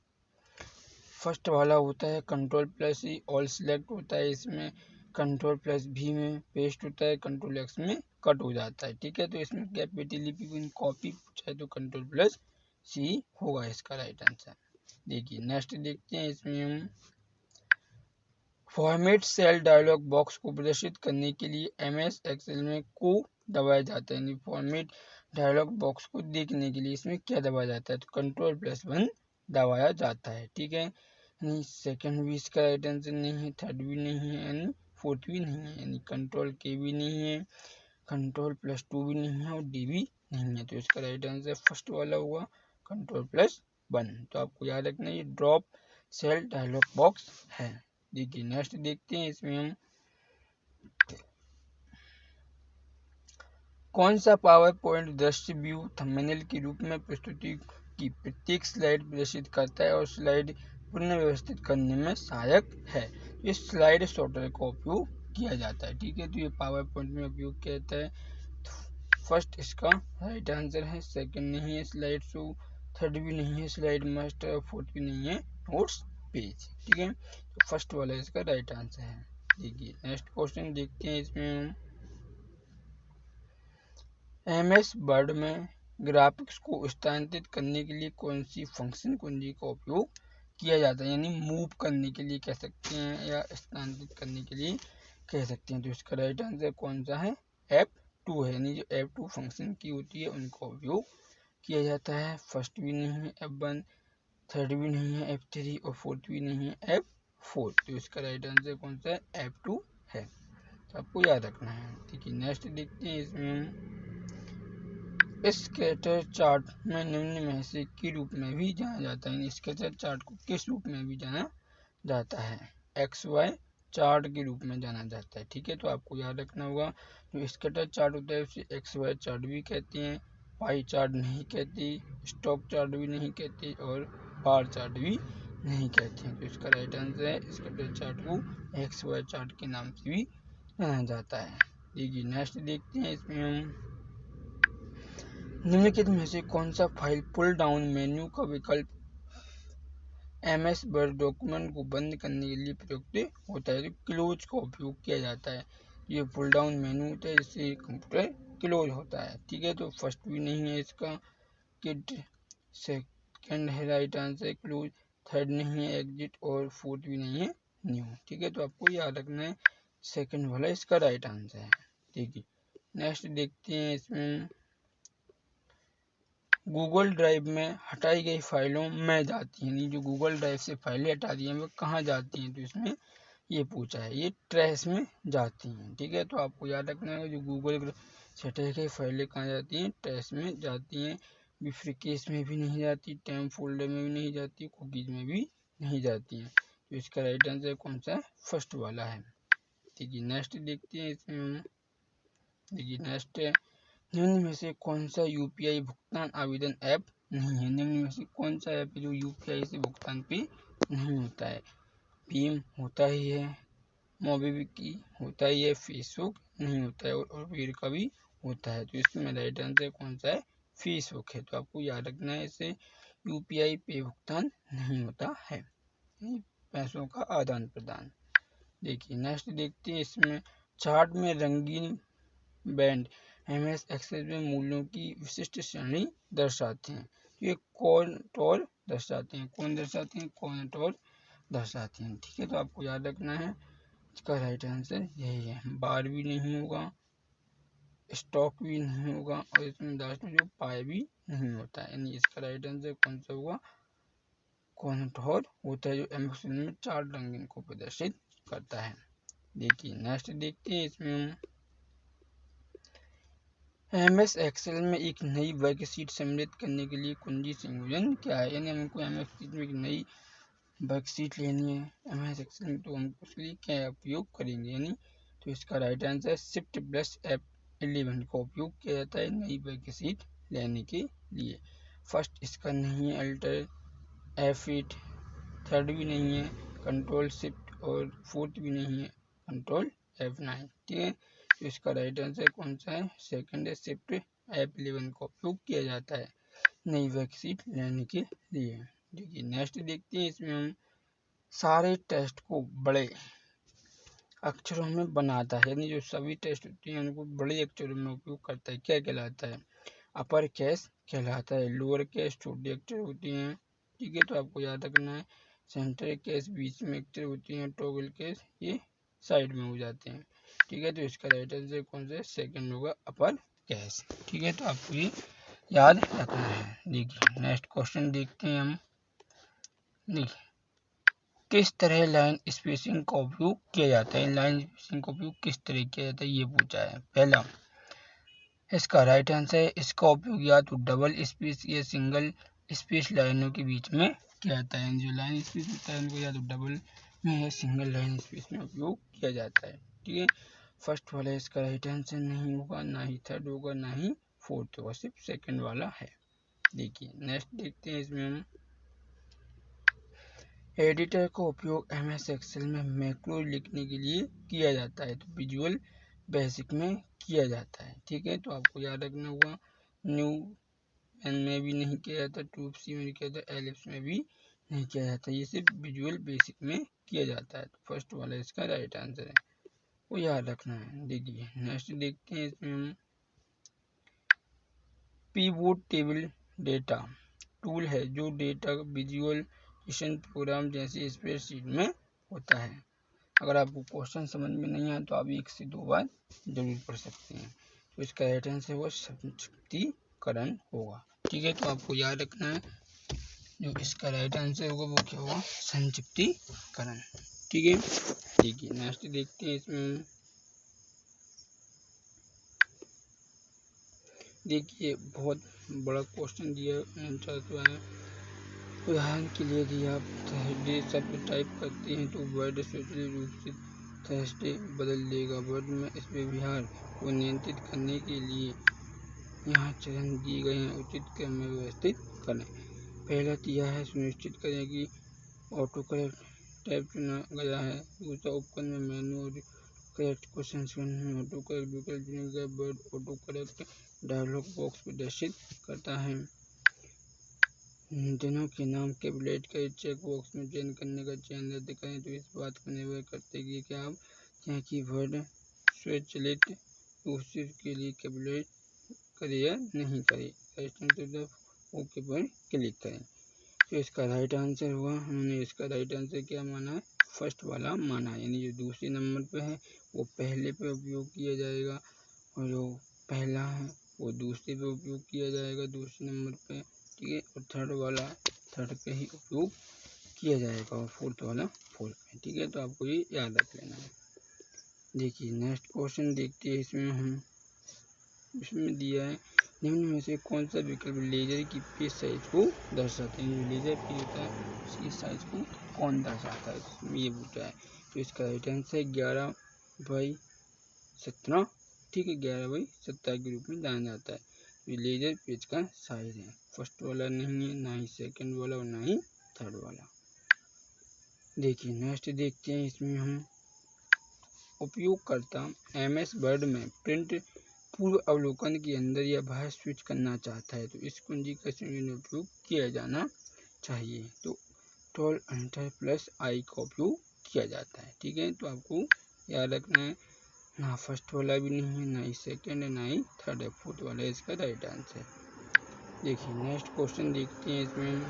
फर्स्ट वाला होता है कंट्रोल+C, ऑल सिलेक्ट होता है, इसमें कंट्रोल+V में पेस्ट होता है, कंट्रोल+X में कट हो जाता है। ठीक है, तो इसमें क्या प्रतिलिपि की कॉपी पूछा है तो कंट्रोल+C होगा इसका राइट आंसर। देखिए नेक्स्ट देखते हैं इसमें हम। फॉर्मेट सेल डायलॉग बॉक्स को प्रदर्शित करने के लिए MS Excel में को दबाया जाता है, यानी फॉर्मेट डायलॉग बॉक्स को देखने के लिए इसमें क्या दबाया जाता है तो कंट्रोल+1 दबाया जाता है। ठीक है, यानी सेकंड भी इसका राइट आंसर नहीं है, थर्ड भी नहीं है, यानी फोर्थ भी नहीं है, यानी कंट्रोल+K भी नहीं है, कंट्रोल+2 भी नहीं है और D भी नहीं है। तो इसका राइट आंसर फर्स्ट वाला हुआ कंट्रोल+1। तो आपको याद रखना ये ड्रॉप सेल डायलॉग बॉक्स है। देखिए नेक्स्ट देखते हैं इसमें हम। कौन सा पावर पॉइंट दृश्य व्यू थंबनेल के रूप में प्रस्तुति की प्रत्येक स्लाइड प्रदर्शित करता है और स्लाइड पुनर्व्यवस्थित करने में सहायक है। इस स्लाइड सॉर्टर का उपयोग किया जाता है। ठीक है, तो ये पावर पॉइंट में उपयोग किया जाता है। फर्स्ट इसका राइट आंसर है, सेकंड नहीं है स्लाइड शो, थर्ड भी नहीं है स्लाइड मास्टर, फोर्थ भी नहीं है नोट्स पेज। ठीक है, तो फर्स्ट वाला इसका राइट आंसर है। देखिए नेक्स्ट क्वेश्चन देखते हैं इसमें हम। MS वर्ड में ग्राफिक्स को स्थानांतरित करने के लिए कौन सी फंक्शन कुंजी का उपयोग किया जाता है, यानी मूव करने के लिए कह सकते हैं या स्थानांतरित करने के लिए कह सकते हैं। तो इसका राइट आंसर कौन सा है, F2 है, यानी जो F2 फंक्शन की होती है उनका उपयोग किया जाता है। फर्स्ट भी नहीं है F1, थर्ड भी नहीं है F3 और फोर्थ भी नहीं है F4। तो इसका राइट आंसर कौन सा है, F2 है। तो आपको याद रखना है। ठीक है, नेक्स्ट देखते हैं इसमें हम। स्कैटर चार्ट में निम्न में से के रूप में भी जाना जाता है, स्कैटर चार्ट को किस रूप में भी जाना जाता है, XY चार्ट के रूप में जाना जाता है। ठीक है, तो आपको याद रखना होगा जो स्कैटर चार्ट होता है उसे XY चार्ट भी कहते हैं, पाई चार्ट नहीं कहती, स्टॉक चार्ट भी नहीं कहती और बार चार्ट भी नहीं कहते हैं। तो इसका राइट आंसर है स्कैटर चार्ट को XY चार्ट के नाम से भी जाना जाता है। देखिए नेक्स्ट देखते हैं इसमें हम। निम्नलिखित में से कौन सा फाइल पुल डाउन मेन्यू का विकल्प MS वर्ड डॉक्यूमेंट को बंद करने के लिए प्रयुक्त होता है, तो क्लोज का उपयोग किया जाता है। ये पुल डाउन मेन्यू होता है जिससे कंप्यूटर क्लोज होता है। ठीक है, तो फर्स्ट भी नहीं है इसका किट, सेकंड है राइट आंसर क्लोज, थर्ड नहीं है एग्जिट और फोर्थ भी नहीं है न्यू। ठीक है, तो आपको याद रखना है सेकंड वाला इसका राइट आंसर है। ठीक है, नेक्स्ट देखते हैं इसमें। गूगल ड्राइव में हटाई गई फाइलों में जाती हैं, जो गूगल ड्राइव से फाइलें हटा दी हैं वो कहाँ जाती हैं, तो इसमें ये पूछा है ये ट्रैश में जाती हैं। ठीक है, तो आपको याद रखना है जो गूगल से हटाई गई फाइलें कहाँ जाती हैं, ट्रैश में जाती हैं। बिफ्रिकेस में भी नहीं जाती, टेम्प फोल्डर में भी नहीं जाती, कुकीज में भी नहीं जाती हैं। तो इसका राइट आंसर कौन सा है, फर्स्ट वाला है। ठीक है, नेक्स्ट देखते हैं इसमें। देखिए नेक्स्ट है निम्न में से कौन सा UPI भुगतान आवेदन ऐप नहीं है, निम्न में से कौन सा ऐप जो UPI से भुगतान पे नहीं होता है, भीम होता ही है, मोबिक्विक होता ही है, फेसबुक नहीं होता है और वीर का भी होता है। तो इसमें राइट आंसर कौन सा है, फेसबुक है। तो आपको याद रखना है इससे UPI पे भुगतान नहीं होता है, पैसों का आदान प्रदान। देखिए नेक्स्ट देखते हैं, इसमें चार्ट में रंगीन बैंड MS एक्सेल में मूल्यों की विशिष्ट श्रेणी दर्शाते हैं। ये कॉन्टोर दर्शाते हैं, कौन दर्शाते हैं? कॉन्टोर दर्शाते हैं। ठीक है, तो आपको याद रखना है, इसका राइट आंसर यही है। बार भी नहीं होगा, स्टॉक भी नहीं होगा, और इसमें लास्ट में जो पाए भी नहीं होता है, यानी इसका राइट आंसर कौन सा होगा? कॉन्टोर होता है जो MS एक्सेल में चार रंगीन को प्रदर्शित करता है। देखिए नेक्स्ट देखते हैं, इसमें हम MS एक्सेल में एक नई वर्कशीट सम्मिलित करने के लिए कुंजी संयोजन क्या है? यानी हमको MS एक्सेल में एक नई वर्कशीट लेनी है MS एक्सेल में, तो हम उसके लिए क्या उपयोग करेंगे? यानी तो इसका right answer shift plus F11 का उपयोग किया जाता है नई वर्कशीट लेने के लिए। फर्स्ट इसका नहीं है, अल्टर F8, थर्ड भी नहीं है, कंट्रोल शिफ्ट, और फोर्थ भी नहीं है, कंट्रोल F9। ठीक है, तो इसका राइट आंसर कौन सा है? सेकंड है, शिफ्ट F11 का उपयोग किया जाता है नई वर्कशीट लेने के लिए। देखिए नेक्स्ट देखते हैं, इसमें हम सारे टेस्ट को बड़े अक्षरों में बनाता है, यानी जो सभी टेस्ट होते हैं उनको बड़े अक्षरों में उपयोग करता है, क्या कहलाता है? अपर केस कहलाता है। लोअर केस छोटे अक्षर होते हैं। ठीक है, तो आपको याद रखना है, सेंटर केस बीच में अक्षर होती हैं, टॉगल केस ये साइड में हो जाते हैं। ठीक है, तो इसका राइट आंसर कौन सा है? सेकंड होगा, अपर केस। ठीक है, तो आपको ये याद रखना है। देखिए नेक्स्ट क्वेश्चन देखते हैं हम। देखिए किस तरह लाइन स्पेसिंग का उपयोग किया जाता है? लाइन स्पेसिंग का उपयोग किस तरह किया जाता है ये पूछा है। पहला इसका राइट आंसर है, इसका उपयोग या तो डबल स्पेस या सिंगल स्पेस लाइनों के बीच में किया जाता है। जो लाइन स्पेस होता है उनको या तो डबल में या सिंगल लाइन स्पेस में उपयोग किया जाता है। ठीक है, फर्स्ट वाला इसका राइट आंसर नहीं होगा, ना ही थर्ड होगा, ना ही फोर्थ होगा, सिर्फ सेकंड वाला है। देखिए नेक्स्ट देखते हैं, इसमें हम एडिटर का उपयोग MS एक्सेल में मैक्रो लिखने के लिए किया जाता है, तो विजुअल बेसिक में किया जाता है। ठीक है, तो आपको याद रखना होगा, न्यू एन में भी नहीं किया जाता, ट्यूब सी में किया जाता, एलिप्स में भी नहीं किया जाता, ये सिर्फ विजुअल बेसिक में किया जाता है। तो फर्स्ट वाला इसका राइट आंसर है, वो याद रखना है। देखिए नेक्स्ट देखते हैं, इसमें हम पिवोट टेबल डेटा टूल है जो डेटा विजुअलाइजेशन प्रोग्राम जैसे स्प्रेडशीट में होता है। अगर आपको क्वेश्चन समझ में नहीं आया तो आप 1 से 2 बार जरूर पढ़ सकते हैं। तो इसका राइट आंसर वो संक्षिप्तीकरण होगा। ठीक है, तो आपको याद रखना है, जो इसका राइट आंसर होगा वो क्या होगा? संक्षिप्तीकरण। ठीक है, देखिए नेक्स्ट देखते हैं, इसमें देखिए बहुत बड़ा क्वेश्चन दिया आंसर तो है। उदाहरण के लिए यदि आप थर्सडे शब्द टाइप करते हैं तो वर्ड स्वचालित रूप से थर्सडे बदल देगा। वर्ड में इस व्यवहार को नियंत्रित करने के लिए यहाँ चरण दिए गए हैं, उचित क्रम में व्यवस्थित करें। पहला यह है, सुनिश्चित करें कि ऑटो करेक्ट टाइप चुना गया है। दूसरा, उपकरण में मेनू और करेक्ट को संस्करण में ऑटो करेक्ट विकल्प चुना गया। Word auto correct dialog box प्रदर्शित करता है। दिनों के नाम कैबलेट के चेक बॉक्स में चयन करने का चयन रद्द करें, तो इस बात पर निर्भर करते हैं कि क्या आप चाहें कि वर्ड स्वचालित रूप से के लिए कैबलेट करें या नहीं करें। ओके पर क्लिक करें, तो इसका राइट आंसर हुआ, हमने इसका राइट आंसर क्या माना है? फर्स्ट वाला माना है, यानी जो दूसरे नंबर पे है वो पहले पे उपयोग किया जाएगा, और जो पहला है वो दूसरे पे उपयोग किया जाएगा, दूसरे नंबर पे। ठीक है, और थर्ड पे ही उपयोग किया जाएगा, और फोर्थ वाला फोर्थ पे। ठीक है, तो आपको ये याद रख लेना है। देखिए नेक्स्ट क्वेश्चन देखते हैं, इसमें दिया है, निम्न में से कौन सा विकल्प लेजर की पेज साइज को दर्शाते हैं? लेजर पेज होता है उसकी साइज को कौन दर्शाता है, ये पूछा है। तो इसका राइट आंसर 11/17। ठीक है, 11/17 के रूप में जाना जाता है। ये लेजर पेज का साइज है। फर्स्ट वाला नहीं है, ना ही सेकंड वाला, और ना ही थर्ड वाला। देखिए नेक्स्ट देखते हैं, इसमें हम उपयोगकर्ता MS वर्ड में प्रिंट पूर्व अवलोकन के अंदर या बाहर स्विच करना चाहता है, तो इस कुंजी का उपयोग किया जाना चाहिए। तो Ctrl Enter+I का उपयोग किया जाता है। ठीक है, तो आपको याद रखना है, ना फर्स्ट वाला भी नहीं है, ना ही सेकेंड है, ना ही थर्ड है, फोर्थ वाला है इसका राइट आंसर। देखिए नेक्स्ट क्वेश्चन देखते हैं। इसमें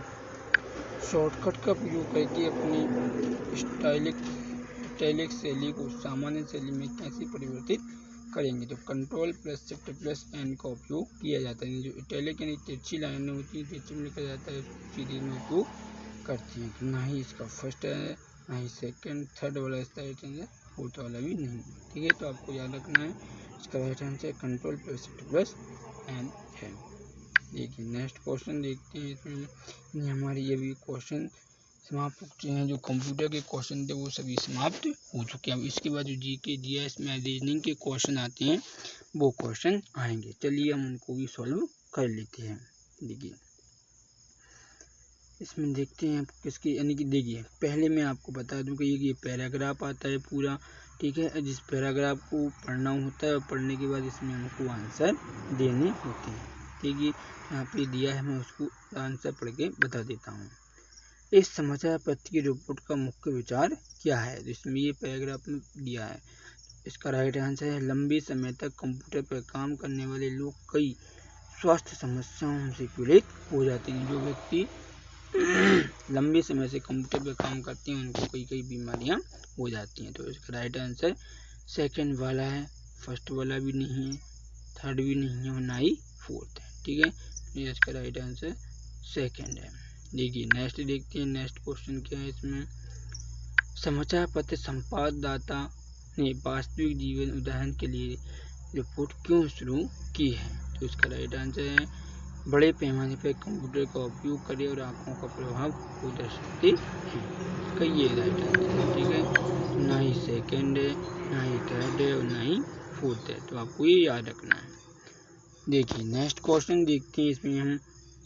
शॉर्टकट का प्रयोग करके अपनी स्टाइलिक शैली को सामान्य शैली में कैसे परिवर्तित करेंगे। तो control plus shift plus N का उपयोग किया जाता है। जो इटैलिक यानी तिरछी लाइनें होती हैं, तिरछी में लिखा जाता है, सीधे में उपयोग करते हैं। तो ना ही इसका फर्स्ट है, ना ही सेकंड, थर्ड वाला इसका राइट आंसर, फोर्थ वाला भी नहीं। ठीक है, तो आपको याद रखना है इसका right answer control plus shift plus N है। देखिए नेक्स्ट क्वेश्चन देखते हैं। इसमें हमारी ये भी क्वेश्चन समाप्त हो चुके हैं। जो कंप्यूटर के क्वेश्चन थे वो सभी समाप्त हो चुके हैं। अब इसके बाद जो जीके जीएस में रीजनिंग के क्वेश्चन आते हैं वो क्वेश्चन आएंगे। चलिए हम उनको भी सॉल्व कर लेते हैं। देखिए इसमें देखते हैं किसकी, यानी कि देखिए पहले मैं आपको बता दूं कि ये पैराग्राफ आता है पूरा। ठीक है, जिस पैराग्राफ को पढ़ना होता है और पढ़ने के बाद इसमें हमको आंसर देने होते हैं। ठीक है, यहाँ पे दिया है, मैं उसको आंसर पढ़ के बता देता हूँ। इस समाचार पत्र की रिपोर्ट का मुख्य विचार क्या है। जिसमें ये पैराग्राफ में दिया है, इसका राइट आंसर है लंबे समय तक कंप्यूटर पर काम करने वाले लोग कई स्वास्थ्य समस्याओं से पीड़ित हो जाते हैं। जो व्यक्ति लंबे समय से कंप्यूटर पर काम करते हैं उनको कई बीमारियां हो जाती हैं। तो इसका राइट आंसर सेकंड वाला है, फर्स्ट वाला भी नहीं है, थर्ड भी नहीं है और ना ही फोर्थ है। ठीक है, तो इसका राइट आंसर सेकंड है। देखिए नेक्स्ट देखते हैं। नेक्स्ट क्वेश्चन क्या है। इसमें समाचार पत्र संपाददाता ने वास्तविक जीवन उदाहरण के लिए रिपोर्ट क्यों शुरू की है। तो इसका राइट आंसर है बड़े पैमाने पर कंप्यूटर का उपयोग करें और आंखों का प्रभाव को दर्शाते हैं। कई ये राइट आंसर। ठीक है, ना ही सेकेंड है, ना ही थर्ड है और ना ही फोर्थ है। तो आपको ये याद रखना है। देखिए नेक्स्ट क्वेश्चन देखते हैं। इसमें हम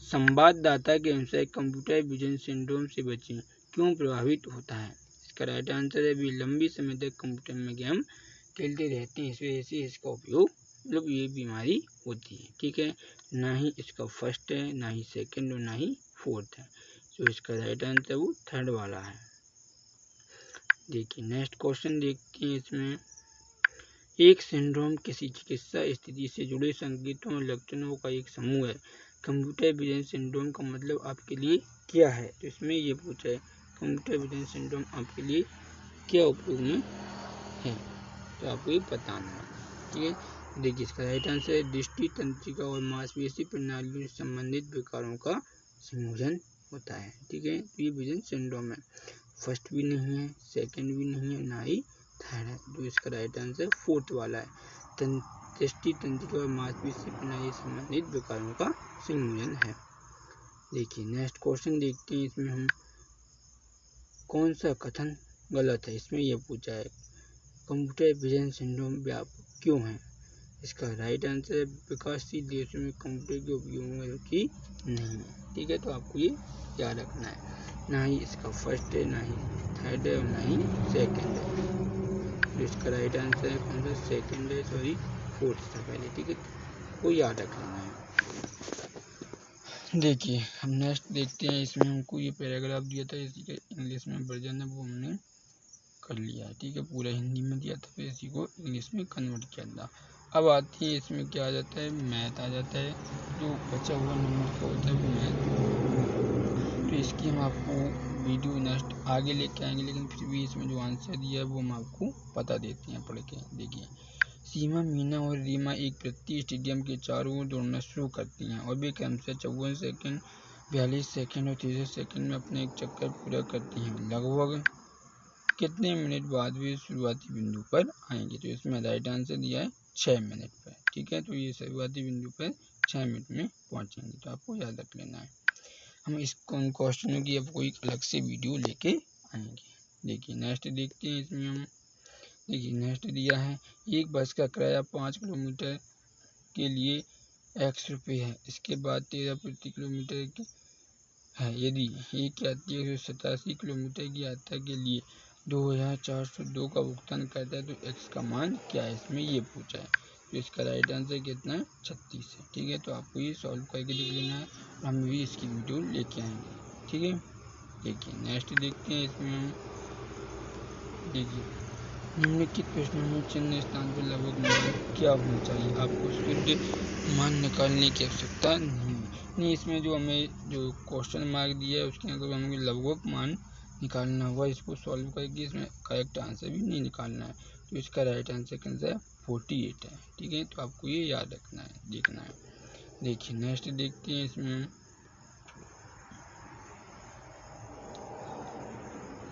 संवाददाता के अनुसार कंप्यूटर विजन सिंड्रोम से बचें क्यों प्रभावित होता है। इसका राइट आंसर है भी लंबी समय तक कंप्यूटर में गेम खेलते रहते हैं, इस वजह से इसका उपयोग मतलब ये बीमारी होती है। ठीक है, ना ही इसका फर्स्ट है, ना ही सेकंड और ना ही फोर्थ है। तो इसका राइट आंसर वो थर्ड वाला है। देखिए नेक्स्ट क्वेश्चन देखते हैं। इसमें एक सिंड्रोम किसी चिकित्सा स्थिति से जुड़े संकेतों और लक्षणों का एक समूह है। कंप्यूटर विजन सिंड्रोम का मतलब आपके लिए क्या है। तो इसमें ये पूछा है कंप्यूटर विजन सिंड्रोम आपके लिए क्या उपयोग में है, तो आपको ये बताना है। ठीक है, देखिए इसका राइट आंसर है दृष्टि तंत्रिका और मांसपेशी प्रणालियों से संबंधित विकारों का संयोजन होता है। ठीक है, तो ये विजन सिंड्रोम है। फर्स्ट भी नहीं है, सेकंड भी नहीं है, ना ही थर्ड है। तो इसका राइट आंसर फोर्थ वाला है। दृष्टि तंत्रिका और मांसपेशी प्रणाली से संबंधित विकारों का संयोजन है। देखिए नेक्स्ट क्वेश्चन देखते हैं। इसमें हम कौन सा कथन गलत है। इसमें यह पूछा है कंप्यूटर विजन सिंड्रोम व्यापक क्यों है। इसका राइट आंसर है विकासशील देशों में कंप्यूटर के उपयोग में रुचि नहीं है। ठीक है, तो आपको ये याद रखना है। ना ही इसका फर्स्ट है, ना ही थर्ड है और ना ही सेकंड है। तो इसका राइट आंसर है कौन सा, सेकंड है, सॉरी फोर्थ था पहले। ठीक है, को याद रखना है। देखिए हम नेक्स्ट देखते हैं। इसमें हमको ये पैराग्राफ दिया था, इसी का इंग्लिश में वर्जन है वो हमने कर लिया है। ठीक है, पूरा हिंदी में दिया था, फिर इसी को इंग्लिश में कन्वर्ट किया था। अब आती है इसमें क्या आ जाता है, मैथ आ जाता है। जो बचा हुआ नंबर का होता है वो मैथ। तो इसकी हम आपको वीडियो नेक्स्ट आगे लेके आएंगे, लेकिन फिर भी इसमें जो आंसर दिया है वो हम आपको बता देते हैं पढ़ के। देखिए सीमा, मीना और रीमा एक प्रति स्टेडियम के चारों ओर दौड़ना शुरू करती हैं और वे क्रमशः 54 सेकंड, 42 सेकंड और 63 सेकंड में अपना एक चक्कर पूरा करती हैं। लगभग कितने मिनट बाद वे शुरुआती बिंदु पर आएंगे। तो इसमें राइट आंसर दिया है 6 मिनट पर। ठीक है, तो ये शुरुआती बिंदु पर 6 मिनट में पहुंचेंगे। तो आपको याद रख लेना है। हम इस क्वेश्चनों की अब कोई अलग से वीडियो लेके आएंगे। देखिए नेक्स्ट देखते हैं। इसमें हम देखिए नेक्स्ट दिया है एक बस का किराया 5 किलोमीटर के लिए x रुपये है। इसके बाद 13 प्रति किलोमीटर है। यदि एक यात्री 187 किलोमीटर की यात्रा के लिए 2402 का भुगतान करता है तो x का मान क्या है, इसमें ये पूछा है। तो इसका राइट आंसर कितना है, 36 है। ठीक है, तो आपको ये सॉल्व करके देख लेना है, हम भी इसकी वीडियो लेके आएंगे। ठीक है, देखिए नेक्स्ट देखते हैं। इसमें हम देखिए निम्नलिखित प्रश्नों में चिन्ह स्थान पर लगभग मान क्या होना चाहिए। आपको शुद्ध मान निकालने की आवश्यकता नहीं, इसमें जो हमें जो क्वेश्चन मार्क दिया है उसके अंदर हमें लगभग मान निकालना होगा। इसको सॉल्व करके इसमें करेक्ट आंसर भी नहीं निकालना है। तो इसका राइट आंसर कैंसर है 48 है। ठीक है, तो आपको ये याद रखना है, देखना है। देखिए नेक्स्ट देखते हैं इसमें।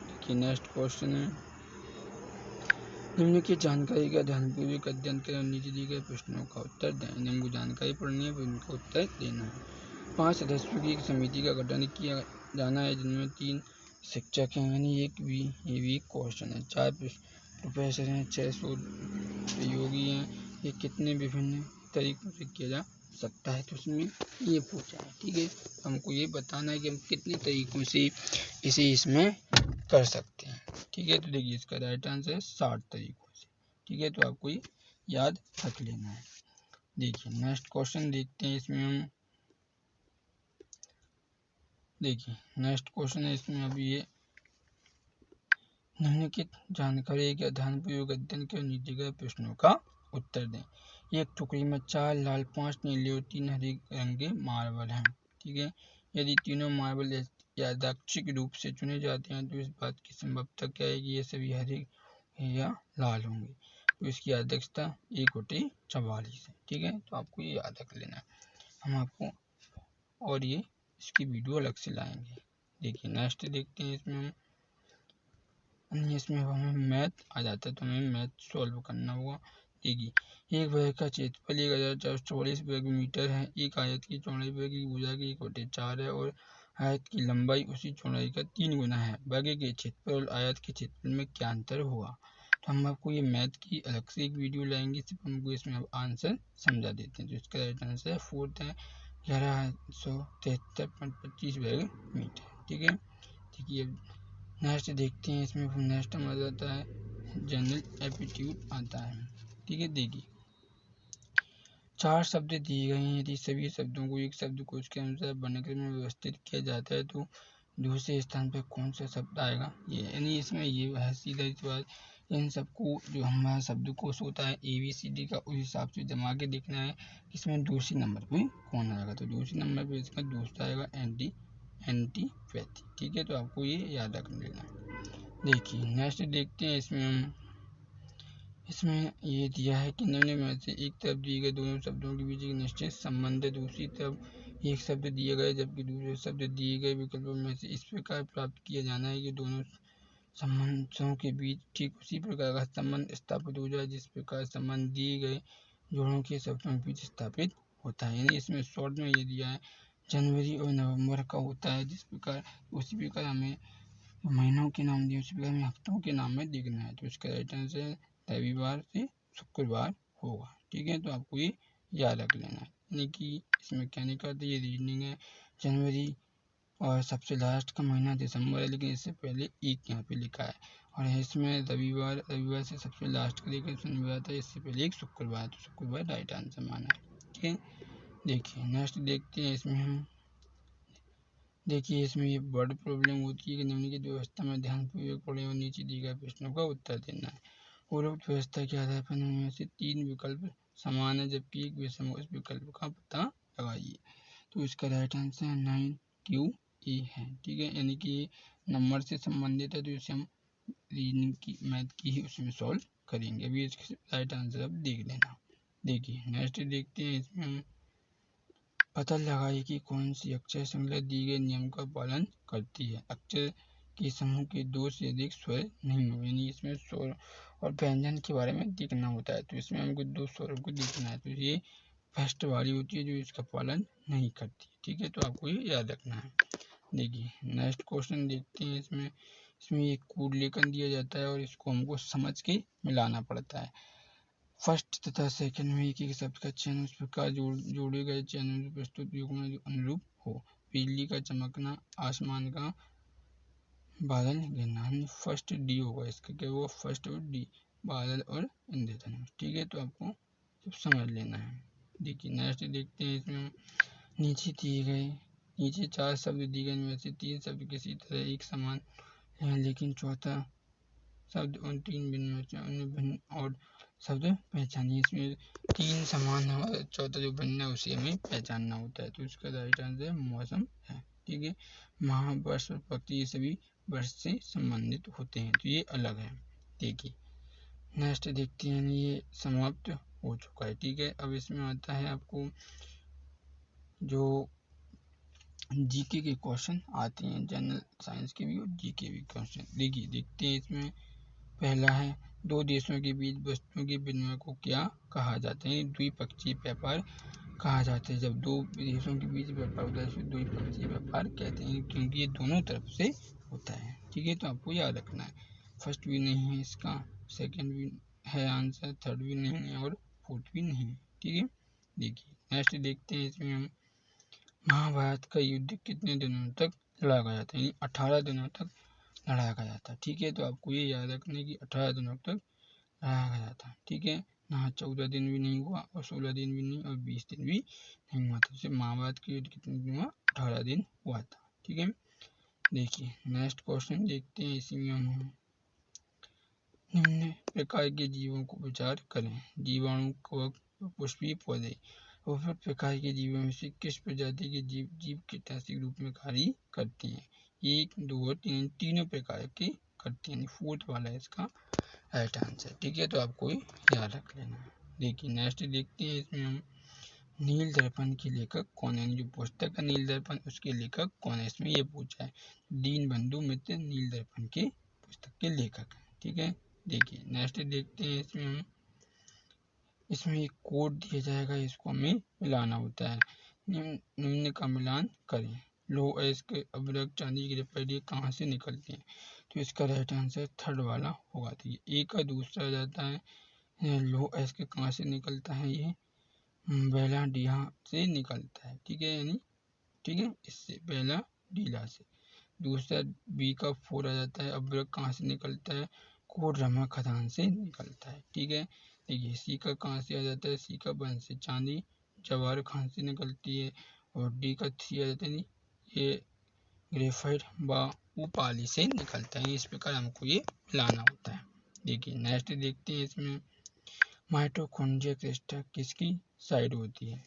देखिए नेक्स्ट क्वेश्चन है निम्नलिखित जानकारी का ध्यानपूर्वक अध्ययन कर नीचे दिए गए प्रश्नों का उत्तर दें। हमको जानकारी पढ़नी है फिर उनका उत्तर देना है। 5 सदस्यों की एक समिति का गठन किया जाना है जिनमें 3 शिक्षक हैं, यानी एक भी ये भी क्वेश्चन है। 4 प्रोफेसर हैं, 6 सहयोगी हैं। ये कितने विभिन्न तरीकों से किया जा सकता है, तो उसमें ये पूछा है। ठीक है, हमको ये बताना है कि हम कितने तरीकों से इसे इसमें कर सकते हैं। ठीक है, तो देखिए इसका राइट आंसर है 60 तरीकों से। ठीक है, तो आपको ये याद रख लेना है। देखिए नेक्स्ट क्वेश्चन देखते हैं इसमें हम। देखिए नेक्स्ट क्वेश्चन है इसमें अभी ये निम्नलिखित जानकारी के ध्यानपूर्वक अध्ययन कर नीचे गए प्रश्नों का उत्तर दें। एक टुकड़ी में 4 लाल, 5 नीले और 3 हरे रंग के मार्बल हैं। ठीक है, यदि तीनों मार्बल यादृच्छिक रूप से चुने जाते हैं तो इस बात की संभावना क्या है कि ये सभी हरे या लाल होंगे। तो इसकी यादृच्छिकता 1/44 है। ठीक है, तो आपको ये याद रख लेना है। हम आपको और ये इसकी वीडियो अलग से लाएंगे। देखिए नेक्स्ट देखते हैं इसमें हम। इसमें हमें मैथ आ जाता है तो हमें मैथ सॉल्व करना होगा। देखिए एक वर्ग का क्षेत्रफल 1444 वर्ग मीटर है। एक आयत की चौड़ाई वर्ग की भुजा की 1/4 है और आयत की लंबाई उसी चौड़ाई का 3 गुना है। वर्ग के क्षेत्रफल और आयत के क्षेत्रफल में क्या अंतर होगा। तो हम आपको ये मैथ की अलग से एक वीडियो लाएंगे, सिर्फ हमको इसमें अब आंसर समझा देते हैं। तो इसका राइट आंसर है 4 है 1173.25 वर्ग मीटर। ठीक है, देखिए नेक्स्ट देखते हैं इसमें। नेक्स्ट हमारा जाता है जनरल एप्टीट्यूड आता है। ठीक है, देखिए 4 शब्द दिए गए हैं। यदि सभी शब्दों को एक शब्दकोश के अनुसार वर्णक्रम में व्यवस्थित किया जाता है तो दूसरे स्थान पर कौन सा शब्द आएगा। ये यानी इसमें ये है सीधा सी बात, इन सबको जो हमारा शब्दकोश होता है ABCD का, उस हिसाब से जमा के देखना है इसमें दूसरे नंबर पे कौन आएगा। तो दूसरे नंबर पे इसका दूसरा आएगा एंटीपैथी। ठीक है, तो आपको ये याद रख लेना है। देखिए नेक्स्ट देखते हैं इसमें हम। इसमें ये दिया है कि निम्न में से एक तरफ दिए गए दोनों शब्दों के बीच एक निश्चित संबंध है, दूसरी तरफ एक शब्द दिए गए जबकि दूसरे शब्द दिए गए विकल्पों में से इस प्रकार प्राप्त किया जाना है कि दोनों संबंधों के बीच ठीक उसी प्रकार का संबंध स्थापित हो जाए जिस प्रकार संबंध दिए गए जोड़ों के शब्दों के बीच स्थापित होता है। यानी इसमें शॉर्ट में ये दिया है जनवरी और नवंबर का होता है जिस प्रकार, उसी प्रकार हमें महीनों के नाम दिए उसी प्रकार हमें हफ्तों के नाम में देखना है। तो इसका राइट आंसर रविवार से शुक्रवार होगा। ठीक है, तो आपको ये याद रख लेना है। यानी कि इसमें क्या नहीं करते, ये रीजनिंग है। जनवरी और सबसे लास्ट का महीना दिसंबर है, लेकिन इससे पहले एक यहाँ पे लिखा है। और इसमें रविवार से सबसे लास्ट का लेकर शनिवार था, इससे पहले एक शुक्रवार, तो शुक्रवार राइट आंसर माना है। ठीक है, देखिए नेक्स्ट देखते हैं इसमें हम। देखिए इसमें ये वर्ड प्रॉब्लम होती है कि निम्नलिखित व्यवस्था में ध्यानपूर्वक पढ़ें और नीचे दिए गए प्रश्नों का उत्तर देना है। उपरोक्त व्यवस्था के आधार पर उनमें से 3 विकल्प समान है जबकि एक विषम है, उस विकल्प का पता लगाइए। तो इसका राइट आंसर 9QA है। ठीक है, यानी कि नंबर से संबंधित है, तो इसे हम रीजनिंग की मैथ की ही उसमें सॉल्व करेंगे। अभी इसका राइट आंसर अब देख लेना। देखिए नेक्स्ट देखते हैं इसमें हम। पता लगाइए कि कौन सी अक्षर श्रृंखला दिए गए नियम का पालन करती है। अक्षर के समूह के 2 से अधिक स्वर नहीं होंगे, यानी इसमें स्वर और व्यंजन के बारे में देखना होता है। तो इसमें हमको 2 स्वरों को देखना है, तो ये फर्स्ट वाली होती है जो इसका पालन नहीं करती। ठीक है, तो आपको ये याद रखना है। देखिए नेक्स्ट क्वेश्चन देखते हैं इसमें। इसमें एक कोड लेखन दिया जाता है और इसको हमको समझ के मिलाना पड़ता है। फर्स्ट तथा सेकंड में एक एक शब्द का चयन उस प्रकार जोड़े गए चयनों से प्रस्तुत युग्म जो अनुरूप हो। बिजली का चमकना, आसमान का बादल गिरना। फर्स्ट डी होगा, इसका क्या होगा फर्स्ट और डी, बादल और इंद्रधनुष। ठीक है, तो आपको सब समझ लेना है। देखिए नेक्स्ट देखते हैं इसमें। नीचे 4 शब्द दिए गए, इनमें से 3 शब्द किसी तरह एक समान हैं लेकिन चौथा शब्द उन 3 भिन्न और शब्द पहचानिए। इसमें 3 समान है और चौथा जो भिन्न है उसे हमें पहचानना होता है। तो इसका राइट आंसर मौसम है। ठीक है, माह, वर्ष और पक्ति ये सभी वर्ष से संबंधित होते हैं, तो ये अलग है। देखिए नेक्स्ट देखते हैं, ये समाप्त हो चुका है। ठीक है, अब इसमें आता है आपको जो जीके के क्वेश्चन आते हैं, जनरल साइंस के भी और जीके भी क्वेश्चन। देखिए देखते हैं, इसमें पहला है, दो देशों के बीच वस्तुओं के विनिमय को क्या कहा जाता है? द्विपक्षीय व्यापार कहा जाता है। जब दो देशों के बीच व्यापार होता है उसे द्विपक्षीय व्यापार कहते हैं, क्योंकि ये दोनों तरफ से होता है। ठीक है, तो आपको याद रखना है। फर्स्ट भी नहीं है इसका, सेकंड भी है आंसर, थर्ड भी नहीं है और फोर्थ भी नहीं है। ठीक है, देखिए नेक्स्ट देखते हैं, इसमें हम महाभारत का युद्ध कितने दिनों तक लड़ा गया था? यानी 18 दिनों तक लड़ाया गया था। ठीक है, तो आपको ये याद रखना है कि 18 दिनों तक लड़ाया गया था। ठीक है, यहाँ 14 दिन भी नहीं हुआ और 16 दिन भी नहीं और 20 दिन भी नहीं हुआ था। महाभारत का युद्ध कितने दिन हुआ? 18 दिन हुआ था। ठीक है, देखिए नेक्स्ट क्वेश्चन देखते हैं, इसी में हम निम्न प्रकार के जीवों को विचार करें। जीवाणु, कवक, पुष्पीय पौधे। उपरोक्त प्रकार के जीवों में से किस प्रजाति के जीव कीटनाशक रूप में कार्य करते हैं? 1, 2 और 3, तीनों प्रकार के करते हैं, फोर्थ वाला है इसका राइट आंसर। ठीक है, तो आपको याद रख लेना है। देखिए नेक्स्ट देखते हैं, इसमें हम नील दर्पण के लेखक कौन है? जो पुस्तक है नील दर्पण, उसके लेखक कौन है? इसमें ये पूछा है। दीनबंधु मित्र नील दर्पण के पुस्तक के लेखक है। ठीक है, देखिए नेक्स्ट देखते हैं, इसमें एक कोड दिया जाएगा, इसको हमें मिलाना होता है। निम्न का मिलान करें। लौह अयस्क, अभ्रक, चांदी की रपैडी कहाँ से निकलते हैं? तो इसका राइट आंसर थर्ड वाला होगा। तो ये ए का दूसरा जाता है। लौह अयस्क कहाँ से निकलता है? ये बेला डीहा से निकलता है। ठीक है, यानी ठीक है, इससे बेला डीला से। दूसरा बी का 4 आ जाता है। अभ्रक कहाँ से निकलता है? कोडरमा खदान से निकलता है। ठीक है, देखिए सी का कहाँ से आ जाता है? सी का 1 से चांदी जवाहर कहाँ से निकलती है? और डी का 3 आ जाता है, ये ग्रेफाइट बाऊपाली से निकलता है। इस प्रकार हमको ये मिलाना होता है। देखिए नेक्स्ट देखते हैं, इसमें माइटोकॉन्ड्रिया क्रिस्टल किसकी साइड होती है?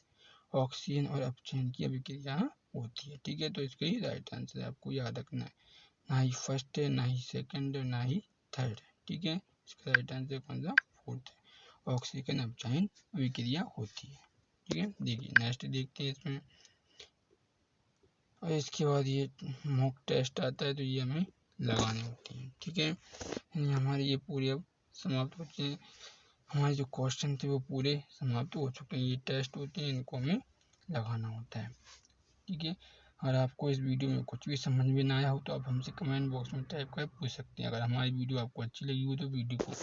ऑक्सीजन और अपचयन की अभिक्रिया होती है। ठीक है, तो इसका ही राइट आंसर आपको याद रखना है। ना ही फर्स्ट है, ना ही सेकंड है, ना ही थर्ड है। ठीक है, इसका राइट आंसर कौन सा? फोर्थ है। ऑक्सीजन अपचयन अभिक्रिया होती है। ठीक है, देखिए नेक्स्ट देखते हैं, इसमें और इसके बाद ये मॉक टेस्ट आता है, तो ये हमें लगाने होते हैं। ठीक है, हमारे ये पूरे अब समाप्त होते हैं। हमारे जो क्वेश्चन थे वो पूरे समाप्त हो चुके हैं। ये टेस्ट होते हैं, इनको हमें लगाना होता है। ठीक है, अगर आपको इस वीडियो में कुछ भी समझ में ना आया हो तो आप हमसे कमेंट बॉक्स में टाइप कर पूछ सकते हैं। अगर हमारी वीडियो आपको अच्छी लगी हो तो वीडियो को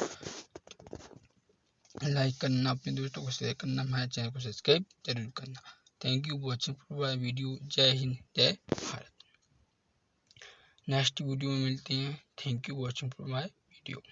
लाइक करना, अपने दोस्तों को शेयर करना, हमारे चैनल को सब्सक्राइब जरूर करना। Thank you watching for my video. जय हिंद, जय भारत। नेक्स्ट वीडियो में मिलते हैं। Thank you watching for my video.